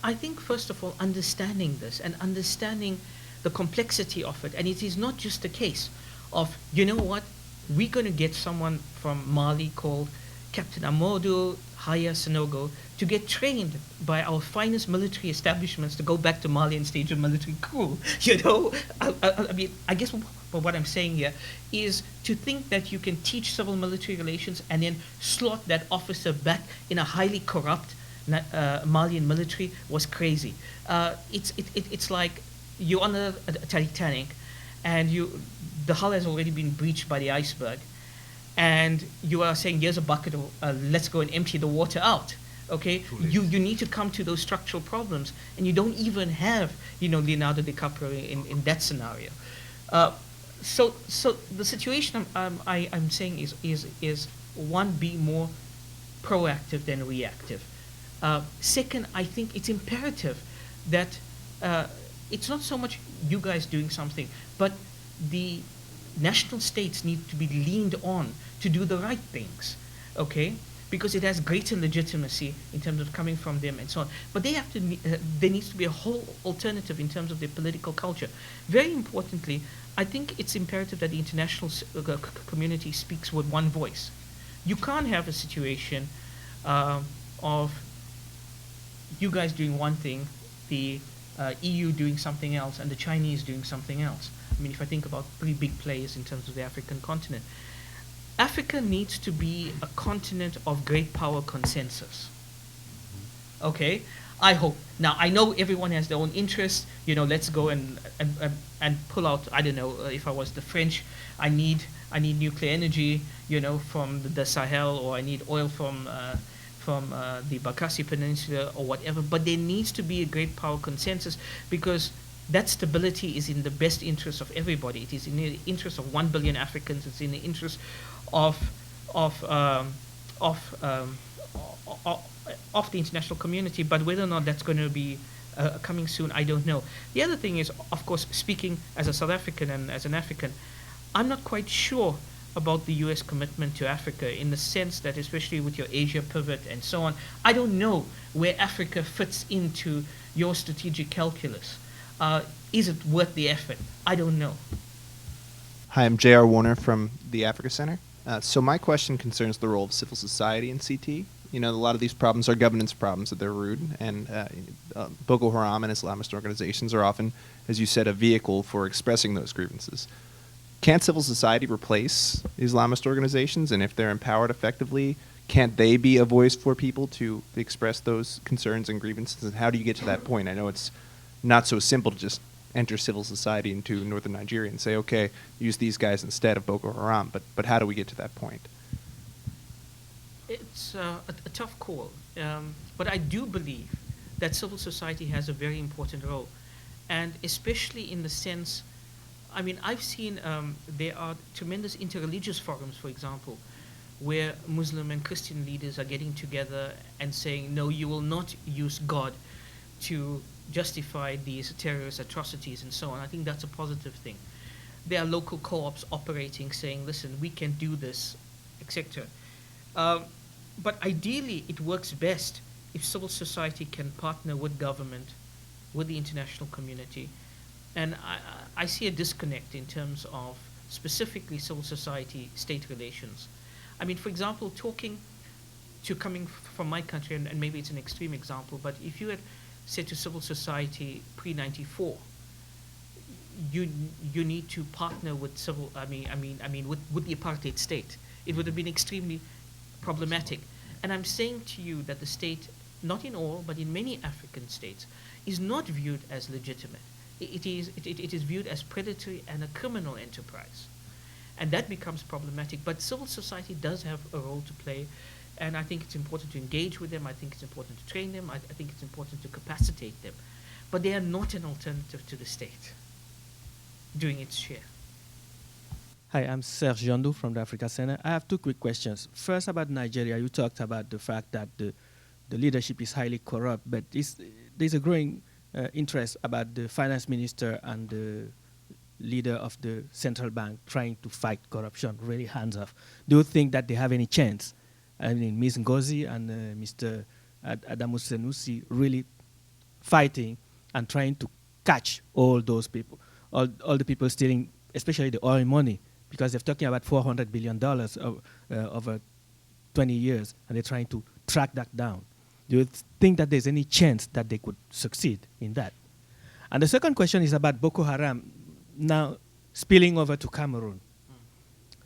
Speaker 1: I think, first of all, understanding this and understanding the complexity of it. And it is not just a case of, you know what, we're going to get someone from Mali called Captain Amadou Haya Sanogo to get trained by our finest military establishments to go back to Mali and stage a military coup. I mean, I guess what I'm saying here is to think that you can teach civil military relations and then slot that officer back in a highly corrupt Malian military was crazy. It's like you're on a Titanic and the hull has already been breached by the iceberg, and you are saying, here's a bucket, let's go and empty the water out. Okay, you need to come to those structural problems, and you don't even have Leonardo DiCaprio in that scenario. So the situation I'm saying is one, be more proactive than reactive. Second, I think it's imperative that it's not so much you guys doing something, but the national states need to be leaned on to do the right things, okay? Because it has greater legitimacy in terms of coming from them and so on. But they have to. There needs to be a whole alternative in terms of their political culture. Very importantly, I think it's imperative that the international community speaks with one voice. You can't have a situation of you guys doing one thing, the EU doing something else, and the Chinese doing something else. I mean, if I think about three big players in terms of the African continent, Africa needs to be a continent of great power consensus. Okay? I hope. Now, I know everyone has their own interests. You know, let's go and pull out, I don't know, if I was the French, I need nuclear energy, you know, from the Sahel, or I need oil from the Bakassi Peninsula or whatever. But there needs to be a great power consensus, because that stability is in the best interest of everybody. It is in the interest of 1 billion Africans. It's in the interest of the international community. But whether or not that's going to be coming soon, I don't know. The other thing is, of course, speaking as a South African and as an African, I'm not quite sure about the U.S. commitment to Africa, in the sense that, especially with your Asia pivot and so on, I don't know where Africa fits into your strategic calculus. Is it worth the effort? I don't know.
Speaker 8: Hi, I'm J.R. Warner from the Africa Center. So my question concerns the role of civil society in CT. You know, a lot of these problems are governance problems at their root, and Boko Haram and Islamist organizations are often, as you said, a vehicle for expressing those grievances. Can't civil society replace Islamist organizations? And if they're empowered effectively, can't they be a voice for people to express those concerns and grievances? And how do you get to that point? I know it's not so simple to just enter civil society into northern Nigeria and say, okay, use these guys instead of Boko Haram, but how do we get to that point?
Speaker 1: It's a tough call, but I do believe that civil society has a very important role, and especially in the sense, I mean, I've seen there are tremendous interreligious forums, for example, where Muslim and Christian leaders are getting together and saying, no, you will not use God to justify these terrorist atrocities and so on. I think that's a positive thing. There are local co-ops operating, saying, listen, we can do this, etc. But ideally, it works best if civil society can partner with government, with the international community. And I see a disconnect in terms of specifically civil society-state relations. I mean, for example, coming from my country, and maybe it's an extreme example, but if you had said to civil society pre-94, you need to partner with with the apartheid state, it would have been extremely problematic. And I'm saying to you that the state, not in all, but in many African states, is not viewed as legitimate. It is viewed as predatory and a criminal enterprise. And that becomes problematic. But civil society does have a role to play, and I think it's important to engage with them. I think it's important to train them. I think it's important to capacitate them. But they are not an alternative to the state doing its share.
Speaker 9: Hi, I'm Serge Jandou from the Africa Center. I have two quick questions. First, about Nigeria. You talked about the fact that the leadership is highly corrupt, but there's a growing interest about the finance minister and the leader of the central bank trying to fight corruption, really hands off. Do you think that they have any chance? I mean, Ms. Ngozi and Mr. Adamu Senusi really fighting and trying to catch all those people, all the people stealing, especially the oil money, because they're talking about $400 billion over 20 years, and they're trying to track that down. Do you think that there's any chance that they could succeed in that? And the second question is about Boko Haram now spilling over to Cameroon.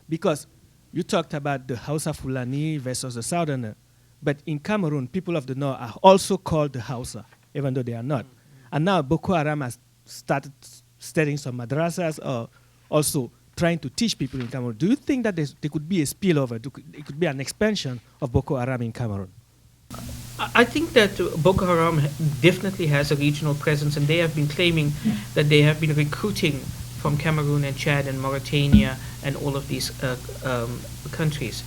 Speaker 9: Because you talked about the Hausa Fulani versus the Southerner, but in Cameroon, people of the North are also called the Hausa, even though they are not. And now Boko Haram has started studying some madrasas or also trying to teach people in Cameroon. Do you think that there could be a spillover? It could be an expansion of Boko Haram in Cameroon?
Speaker 1: I think that Boko Haram definitely has a regional presence, and they have been claiming that they have been recruiting from Cameroon and Chad and Mauritania and all of these countries.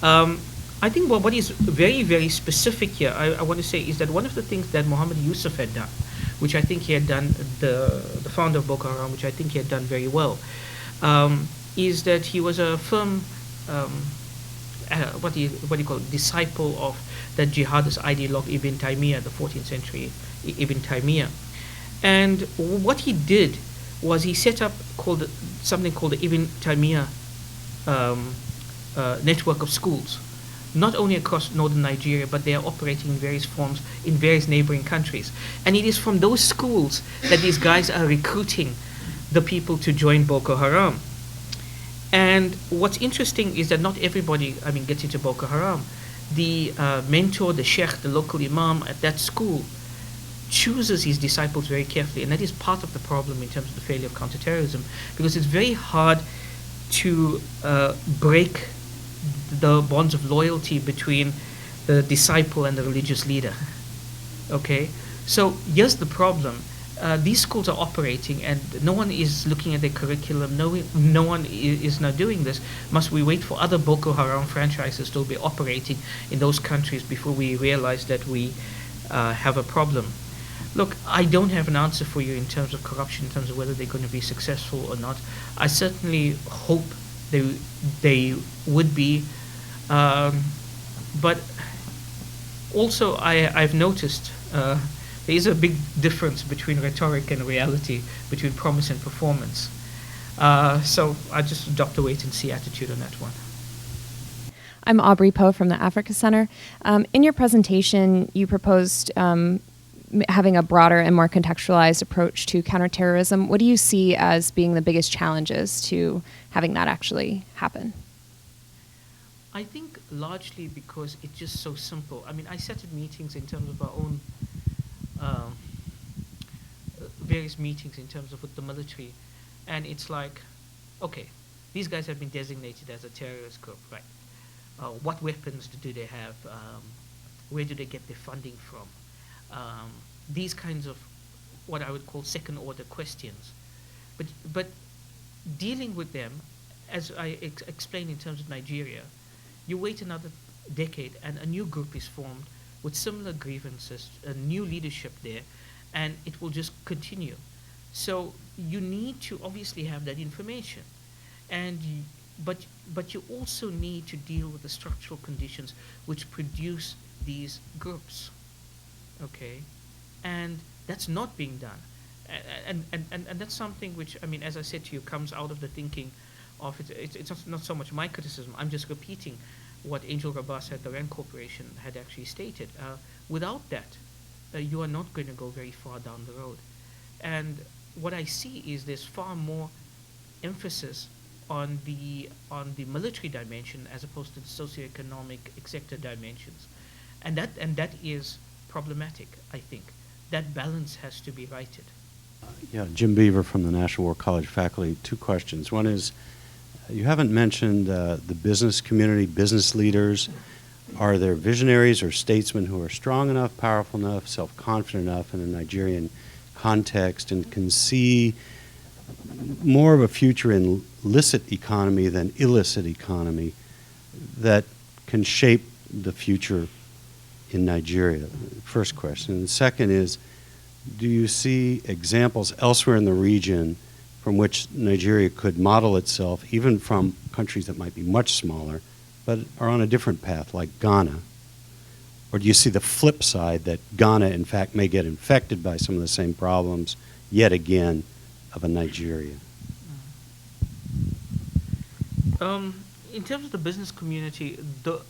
Speaker 1: I think what is very, very specific here, I want to say, is that one of the things that Mohammed Yusuf had done, which I think he had done, the founder of Boko Haram, which I think he had done very well, is that he was a firm, what do you call it, disciple of that jihadist ideologue Ibn Taymiyyah, the 14th century Ibn Taymiyyah. And what he did was he set up something called the Ibn Taymiyyah network of schools, not only across northern Nigeria, but they are operating in various forms in various neighboring countries. And it is from those schools that these guys are recruiting the people to join Boko Haram. And what's interesting is that not everybody, gets into Boko Haram. The mentor, the sheikh, the local imam at that school chooses his disciples very carefully, and that is part of the problem in terms of the failure of counterterrorism, because it's very hard to break the bonds of loyalty between the disciple and the religious leader. Okay, so here's the problem. These schools are operating and no one is looking at their curriculum, no one is now doing this. Must we wait for other Boko Haram franchises to be operating in those countries before we realize that we have a problem? Look, I don't have an answer for you in terms of corruption, in terms of whether they're going to be successful or not. I certainly hope they would be, but also I've noticed there is a big difference between rhetoric and reality, between promise and performance. So I just adopt a wait-and-see attitude on that one.
Speaker 10: I'm Aubrey Poe from the Africa Center. In your presentation, you proposed having a broader and more contextualized approach to counterterrorism. What do you see as being the biggest challenges to having that actually happen?
Speaker 1: I think largely because it's just so simple. I mean, I sat at meetings in terms of our own various meetings in terms of with the military, and it's like, okay, these guys have been designated as a terrorist group, right? What weapons do they have? Where do they get their funding from? These kinds of what I would call second order questions. But dealing with them, as I explained in terms of Nigeria, you wait another decade and a new group is formed with similar grievances, a new leadership there, and it will just continue. So you need to obviously have that information, and but you also need to deal with the structural conditions which produce these groups, okay? And that's not being done. And that's something which, I mean, as I said to you, comes out of the thinking of, it's not so much my criticism, I'm just repeating what Angel Rabas at the RAND Corporation had actually stated. Without that, you are not going to go very far down the road. And what I see is there's far more emphasis on the military dimension as opposed to the socioeconomic sector dimensions, and that is problematic. I think that balance has to be righted.
Speaker 11: Yeah, Jim Beaver from the National War College faculty. Two questions. One is, you haven't mentioned the business community, business leaders. Are there visionaries or statesmen who are strong enough, powerful enough, self-confident enough in a Nigerian context and can see more of a future in licit economy than illicit economy that can shape the future in Nigeria? First question. And the second is, do you see examples elsewhere in the region from which Nigeria could model itself, even from countries that might be much smaller, but are on a different path, like Ghana? Or do you see the flip side, that Ghana, in fact, may get infected by some of the same problems, yet again, of a Nigeria?
Speaker 1: In terms of the business community,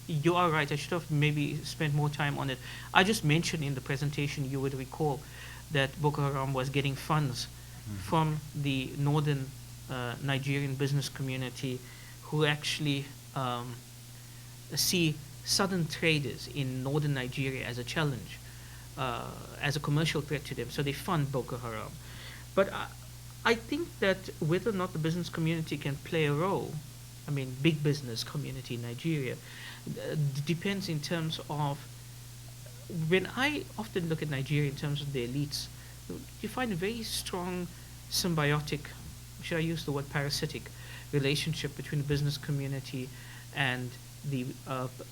Speaker 1: you are right. I should have maybe spent more time on it. I just mentioned in the presentation, you would recall, that Boko Haram was getting funds from the northern Nigerian business community, who actually see southern traders in northern Nigeria as a challenge, as a commercial threat to them. So they fund Boko Haram. But I think that whether or not the business community can play a role, I mean, big business community in Nigeria, depends in terms of, when I often look at Nigeria in terms of the elites, you find a very strong symbiotic, should I use the word parasitic, relationship between the business community and the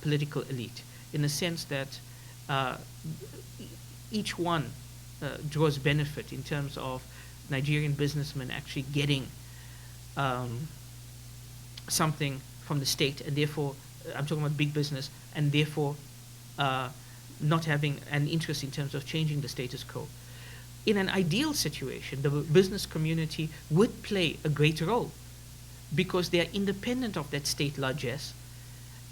Speaker 1: political elite, in the sense that each one draws benefit in terms of Nigerian businessmen actually getting something from the state, and therefore, I'm talking about big business, and therefore not having an interest in terms of changing the status quo. In an ideal situation, the business community would play a great role because they are independent of that state largesse.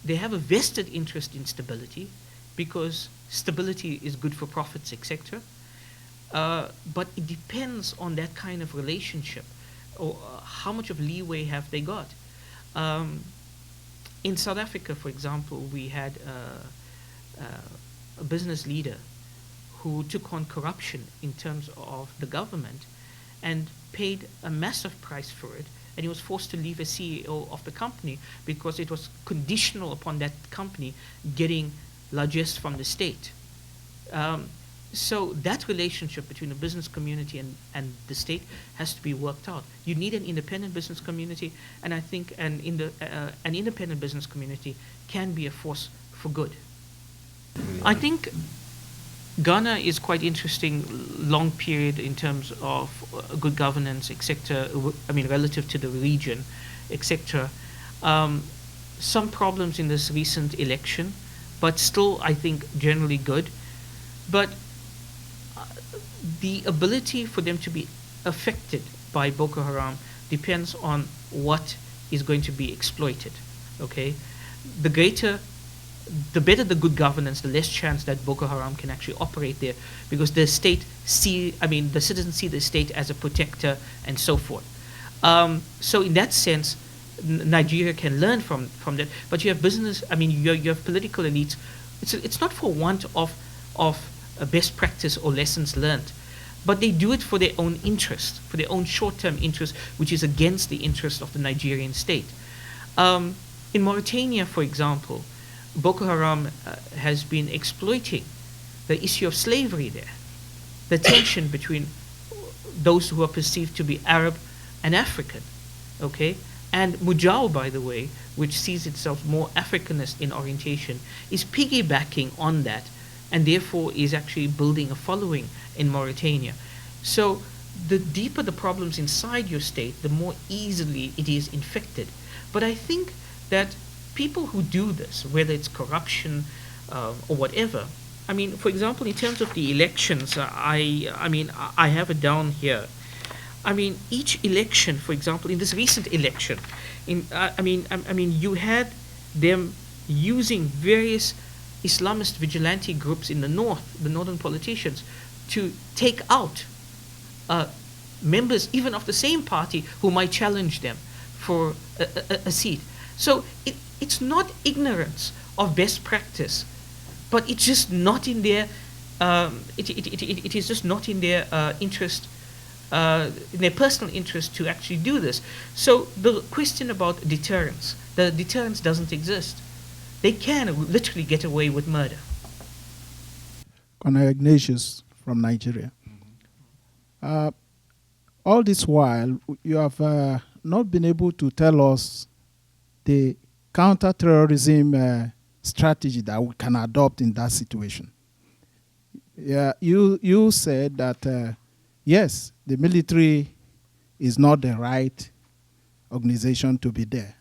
Speaker 1: They have a vested interest in stability because stability is good for profits, etc. But it depends on that kind of relationship, or how much of leeway have they got. In South Africa, for example, we had a business leader who took on corruption in terms of the government and paid a massive price for it, and he was forced to leave as CEO of the company because it was conditional upon that company getting largesse from the state. So that relationship between the business community and the state has to be worked out. You need an independent business community, and I think an independent business community can be a force for good. I think Ghana is quite interesting, long period in terms of good governance, etc. I mean, relative to the region, etc. Some problems in this recent election, but still, I think, generally good. But the ability for them to be affected by Boko Haram depends on what is going to be exploited. Okay, the better the good governance, the less chance that Boko Haram can actually operate there, because the citizens see the state as a protector and so forth. So in that sense, Nigeria can learn from that. But you have business. I mean, you have political elites. It's not for want of a best practice or lessons learned, but they do it for their own interest, for their own short-term interest, which is against the interest of the Nigerian state. In Mauritania, for example, Boko Haram has been exploiting the issue of slavery there, the tension between those who are perceived to be Arab and African, okay? And Mujao, by the way, which sees itself more Africanist in orientation, is piggybacking on that, and therefore is actually building a following in Mauritania. So the deeper the problems inside your state, the more easily it is infected. But I think that people who do this, whether it's corruption or whatever, I mean, for example, in terms of the elections, I have it down here. I mean, each election, for example, in this recent election, you had them using various Islamist vigilante groups in the north, the northern politicians, to take out members even of the same party who might challenge them for a seat. So it's not ignorance of best practice, but it's just not in their it is just not in their interest, in their personal interest to actually do this. So the question about deterrence, the deterrence doesn't exist. They can literally get away with murder.
Speaker 5: Connor Ignatius from Nigeria. All this while, you have not been able to tell us the counterterrorism strategy that we can adopt in that situation. Yeah, you said that, yes, the military is not the right organization to be there.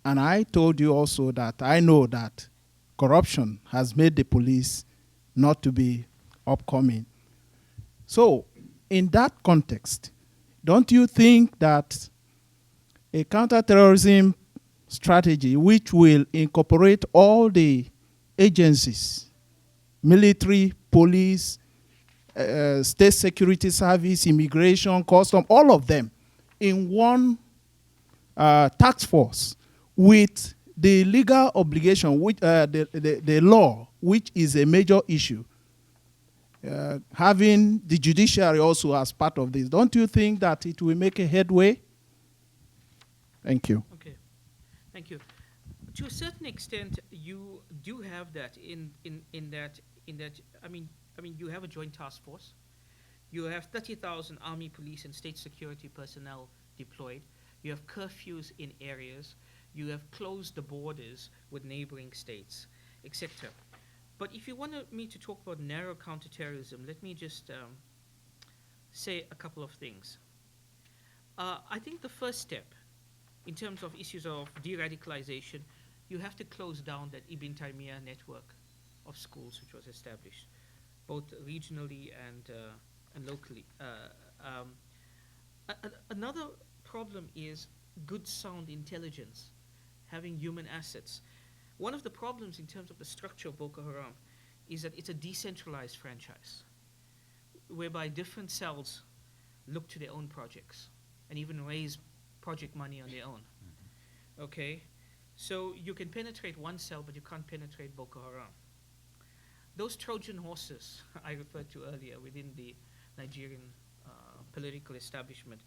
Speaker 5: And I told you also that I know that corruption has made the police not to be upcoming. So, in that context, don't you think that a counterterrorism strategy which will incorporate all the agencies, military, police, state security service, immigration, custom, all of them in one task force, with the legal obligation, which the law, which is a major issue, having the judiciary also as part of this, don't you think that it will make a headway? Thank you.
Speaker 1: Okay, thank you. To a certain extent, you do have that in that. I mean, you have a joint task force. You have 30,000 army, police, and state security personnel deployed. You have curfews in areas. You have closed the borders with neighboring states, etc. But if you want me to talk about narrow counterterrorism, let me just say a couple of things. I think the first step, in terms of issues of de-radicalization, you have to close down that Ibn Taymiyyah network of schools which was established, both regionally and locally. Another problem is good sound intelligence, having human assets. One of the problems in terms of the structure of Boko Haram is that it's a decentralized franchise, whereby different cells look to their own projects and even raise project money on their own. Okay? So you can penetrate one cell, but you can't penetrate Boko Haram. those Trojan horses I referred to earlier within the Nigerian political establishment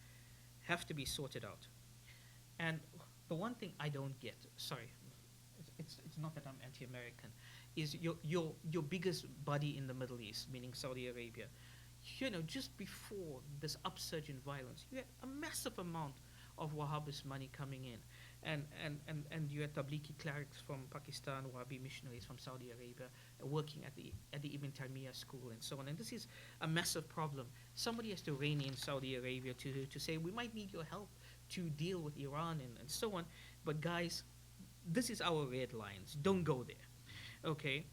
Speaker 1: have to be sorted out. And the one thing I don't get, sorry, it's not that I'm anti-American, is your biggest buddy in the Middle East, meaning Saudi Arabia. You know, just before this upsurge in violence, you had a massive amount of Wahhabist money coming in. And you had Tablighi clerics from Pakistan, Wahhabi missionaries from Saudi Arabia, working at the Ibn Taymiyyah school and so on. And this is a massive problem. Somebody has to rein in Saudi Arabia to say, we might need your help to deal with Iran and so on. But guys, this is our red lines. Don't go there. Okay?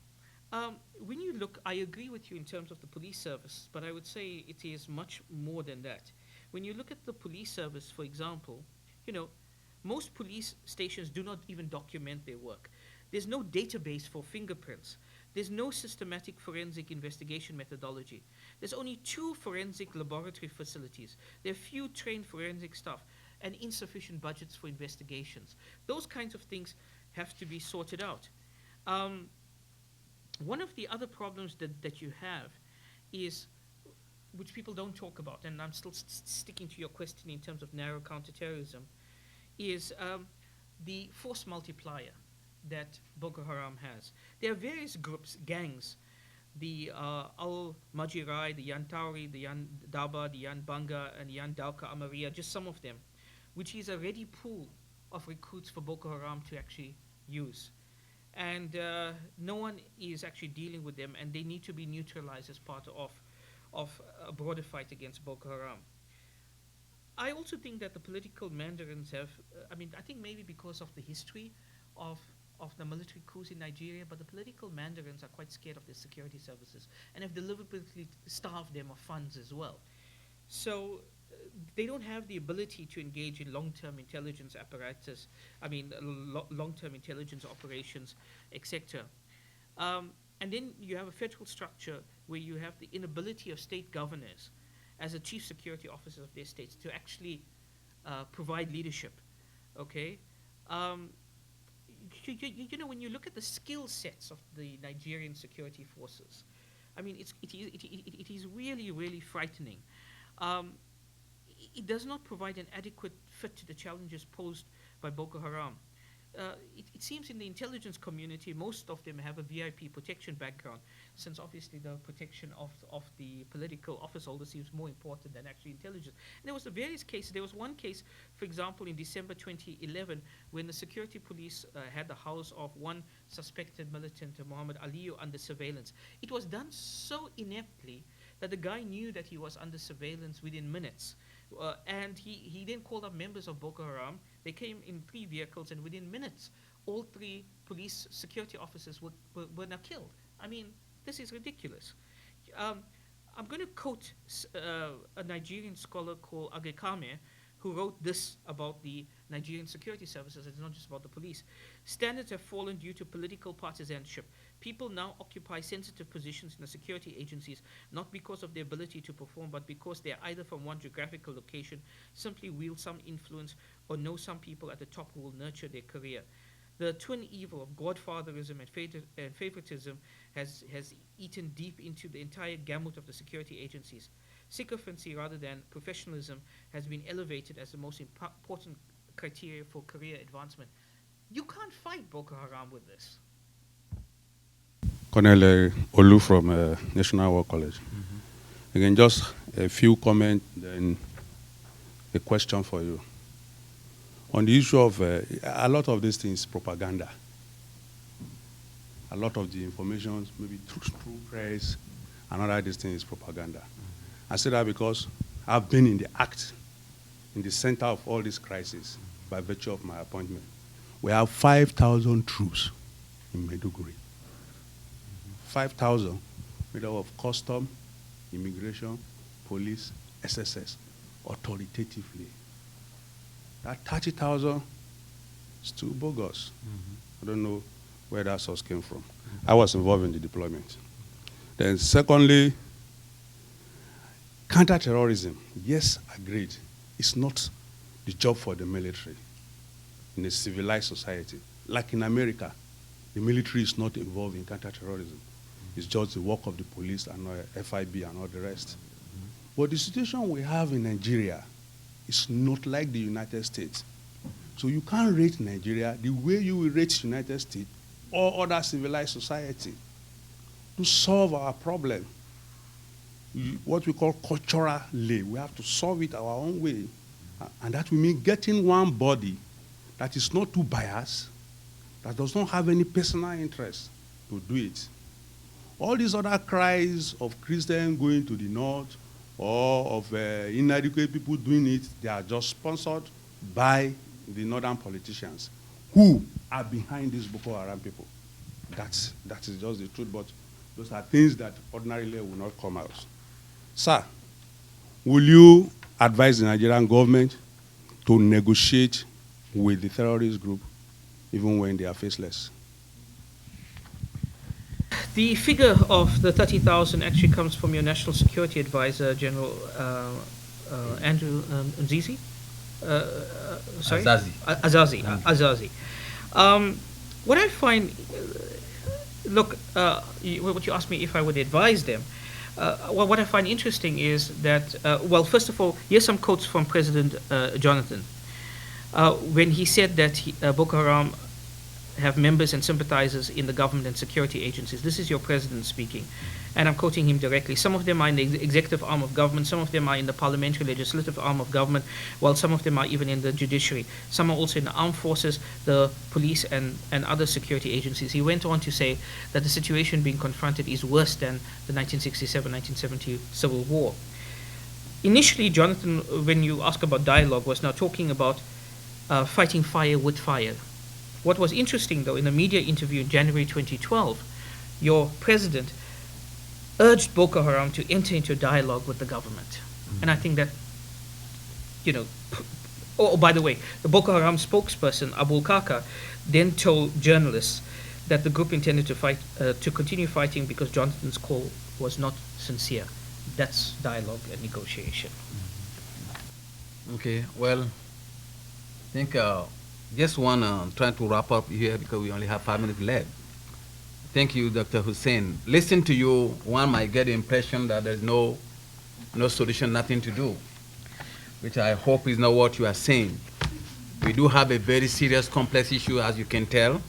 Speaker 1: When you look, I agree with you in terms of the police service, but I would say it is much more than that. When you look at the police service, for example, you know, most police stations do not even document their work. There's no database for fingerprints. There's no systematic forensic investigation methodology. There's only 2 forensic laboratory facilities. There are few trained forensic staff and insufficient budgets for investigations. Those kinds of things have to be sorted out. One of the other problems that you have is, which people don't talk about, and I'm still sticking to your question in terms of narrow counterterrorism, is the force multiplier that Boko Haram has. There are various groups, gangs, the Al-Majirai, the Yan Tauri, the Yan Daba, the Yan Banga, and the Yan Dauka Amaria, just some of them, which is a ready pool of recruits for Boko Haram to actually use. And no one is actually dealing with them, and they need to be neutralized as part of a broader fight against Boko Haram. I also think that the political mandarins have, I think maybe because of the history of the military coups in Nigeria, but the political mandarins are quite scared of their security services and have deliberately starved them of funds as well. So they don't have the ability to engage in long-term intelligence apparatus, long-term intelligence operations, etc. And then you have a federal structure where you have the inability of state governors as a chief security officers of their states to actually provide leadership, okay? You know, when you look at the skill sets of the Nigerian security forces, it is really, really frightening. It does not provide an adequate fit to the challenges posed by Boko Haram. It seems in the intelligence community, most of them have a VIP protection background, since obviously the protection of the political office holder seems more important than actually intelligence. And there was various cases. There was one case, for example, in December 2011, when the security police had the house of one suspected militant, Muhammad Aliyu, under surveillance. It was done so ineptly that the guy knew that he was under surveillance within minutes. And he then called up members of Boko Haram. They came in 3 vehicles, and within minutes, all 3 police security officers were now killed. This is ridiculous. I'm going to quote a Nigerian scholar called Agekame, who wrote this about the Nigerian security services. It's not just about the police. Standards have fallen due to political partisanship. People now occupy sensitive positions in the security agencies, not because of their ability to perform, but because they are either from one geographical location, simply wield some influence, or know some people at the top who will nurture their career. The twin evil of godfatherism and favoritism has eaten deep into the entire gamut of the security agencies. Sycophancy rather than professionalism has been elevated as the most important criteria for career advancement. You can't fight Boko Haram with this.
Speaker 2: Colonel Olu from National War College. Mm-hmm. Again, just a few comments, then a question for you. On the issue of a lot of these things, propaganda. A lot of the information, maybe through press, and all of these things is propaganda. Mm-hmm. I say that because I've been in the act, in the center of all this crisis, by virtue of my appointment. We have 5,000 troops in Maiduguri. 5,000 made up of custom, immigration, police, SSS, authoritatively. That 30,000 is too bogus. Mm-hmm. I don't know where that source came from. Mm-hmm. I was involved in the deployment. Then secondly, counterterrorism. Yes, agreed. It's not the job for the military in a civilized society. Like in America, the military is not involved in counterterrorism. It's just the work of the police and FIB and all the rest. But the situation we have in Nigeria is not like the United States. So you can't rate Nigeria the way you will rate the United States or other civilized society. To solve our problem, what we call culturally, we have to solve it our own way. And that will mean getting one body that is not too biased, that does not have any personal interest to do it. All these other cries of Christians going to the north or of inadequate people doing it, they are just sponsored by the northern politicians who are behind these Boko Haram people. That is just the truth, but those are things that ordinarily will not come out. Sir, will you advise the Nigerian government to negotiate with the terrorist group even when they are faceless?
Speaker 1: The figure of the 30,000 actually comes from your National Security Advisor, General Andrew Nzizi? Sorry? Azazi. What I find, look, what you asked me if I would advise them, well, what I find interesting is that, well, first of all, here's some quotes from President Jonathan. When he said that Boko Haram have members and sympathizers in the government and security agencies. This is your president speaking, and I'm quoting him directly. Some of them are in the executive arm of government, some of them are in the parliamentary legislative arm of government, while some of them are even in the judiciary. Some are also in the armed forces, the police, and other security agencies. He went on to say that the situation being confronted is worse than the 1967-1970 civil war. Initially, Jonathan, when you ask about dialogue, was now talking about fighting fire with fire. What was interesting, though, in a media interview in January 2012, your president urged Boko Haram to enter into a dialogue with the government. And I think that, you know, oh, by the way, the Boko Haram spokesperson, Abul Kaka, then told journalists that the group intended to fight, to continue fighting because Jonathan's call was not sincere. That's dialogue and negotiation.
Speaker 3: Okay, well, I think just want trying to wrap up here because we only have 5 minutes left. Thank you, Dr. Hussein. Listen to you, one might get the impression that there's no solution, nothing to do, which I hope is not what you are saying. We do have a very serious, complex issue, as you can tell.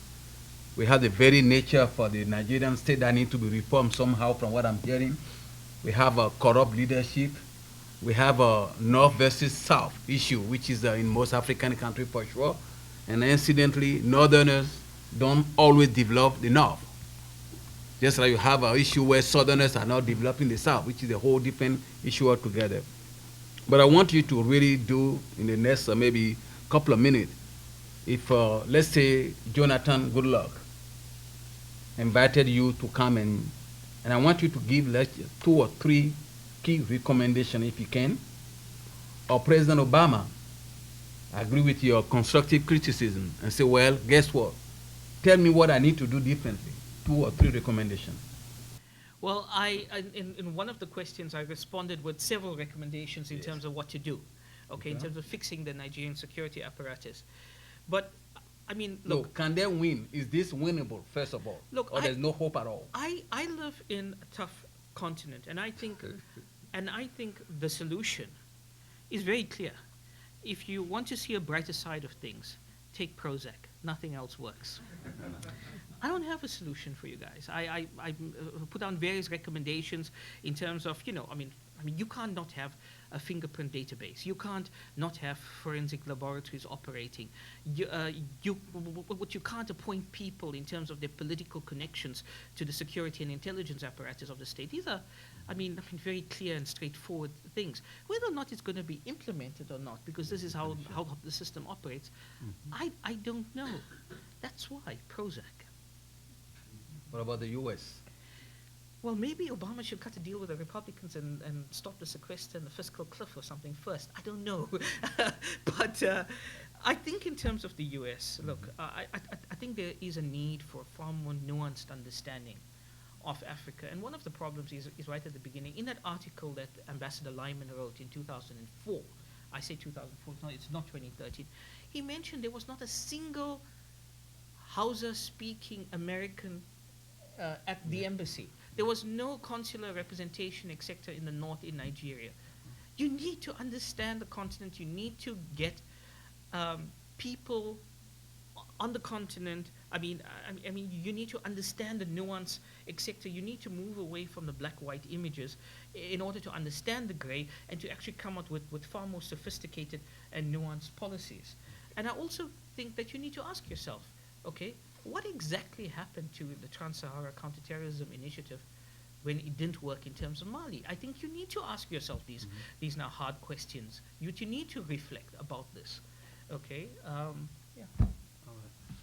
Speaker 3: We have the very nature for the Nigerian state that need to be reformed somehow, from what I'm hearing. We have a corrupt leadership. We have a North versus South issue, which is in most African countries for sure. And incidentally, Northerners don't always develop the North. Just like you have an issue where Southerners are not developing the South, which is a whole different issue altogether. But I want you to really do, in the next maybe couple of minutes, if, let's say, Jonathan Goodluck invited you to come and I want you to give 2 or 3 key recommendations, if you can, or President Obama agree with your constructive criticism and say, well, guess what? Tell me what I need to do differently. 2 or 3 recommendations.
Speaker 1: Well, in one of the questions, I responded with several recommendations in terms of what to do, okay, in terms of fixing the Nigerian security apparatus. But, I mean, look.
Speaker 3: Can they win? Is this winnable, first of all?
Speaker 1: Look,
Speaker 3: or there's no hope at all?
Speaker 1: I live in a tough continent, and I think the solution is very clear. If you want to see a brighter side of things, take Prozac. Nothing else works. I don't have a solution for you guys. I put down various recommendations in terms of, you know, I mean, you can't not have a fingerprint database. You can't not have forensic laboratories operating. You can't appoint people in terms of their political connections to the security and intelligence apparatus of the state. These are, I mean, very clear and straightforward things. Whether or not it's going to be implemented or not, because this is how the system operates, I don't know. That's why Prozac.
Speaker 3: What about the U.S.?
Speaker 1: Well, maybe Obama should cut a deal with the Republicans and stop the sequester and the fiscal cliff or something first. I don't know. But I think in terms of the U.S., look, I think there is a need for a far more nuanced understanding of Africa. And one of the problems is right at the beginning. In that article that Ambassador Lyman wrote in 2004, I say 2004, it's not 2013, he mentioned there was not a single Hausa-speaking American at the embassy. There was no consular representation, etc., in the north in Nigeria. You need to understand the continent. You need to get people on the continent. I mean, you need to understand the nuance, etc. You need to move away from the black-white images in order to understand the gray and to actually come up with far more sophisticated and nuanced policies. And I also think that you need to ask yourself, okay, what exactly happened to the Trans-Sahara Counterterrorism Initiative when it didn't work in terms of Mali? I think you need to ask yourself these now hard questions. You need to reflect about this, okay? Yeah.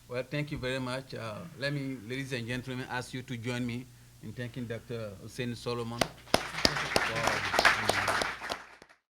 Speaker 3: Well, thank you very much. Let me, ladies and gentlemen, ask you to join me in thanking Dr. Hussein Solomon for